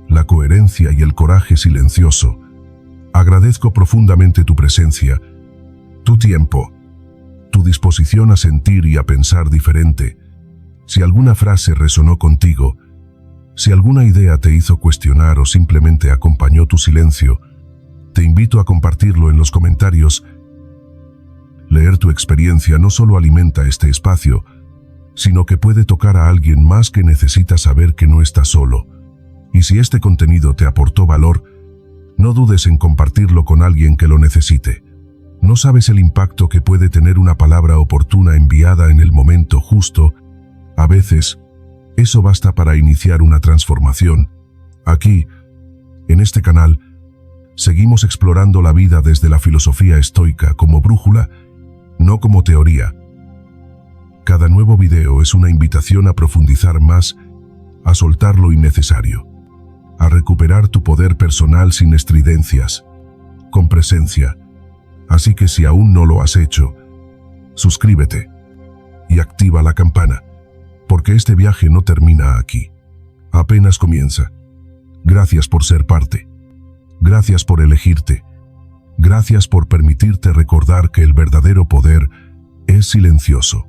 la coherencia y el coraje silencioso. Agradezco profundamente tu presencia, tu tiempo, tu disposición a sentir y a pensar diferente. Si alguna frase resonó contigo, si alguna idea te hizo cuestionar o simplemente acompañó tu silencio, te invito a compartirlo en los comentarios. Leer tu experiencia no solo alimenta este espacio, sino que puede tocar a alguien más que necesita saber que no está solo. Y si este contenido te aportó valor, no dudes en compartirlo con alguien que lo necesite. No sabes el impacto que puede tener una palabra oportuna enviada en el momento justo. A veces, eso basta para iniciar una transformación. Aquí, en este canal, seguimos explorando la vida desde la filosofía estoica como brújula, no como teoría. Cada nuevo video es una invitación a profundizar más, a soltar lo innecesario, a recuperar tu poder personal sin estridencias, con presencia. Así que si aún no lo has hecho, suscríbete y activa la campana, porque este viaje no termina aquí, apenas comienza. Gracias por ser parte. Gracias por elegirte. Gracias por permitirte recordar que el verdadero poder es silencioso.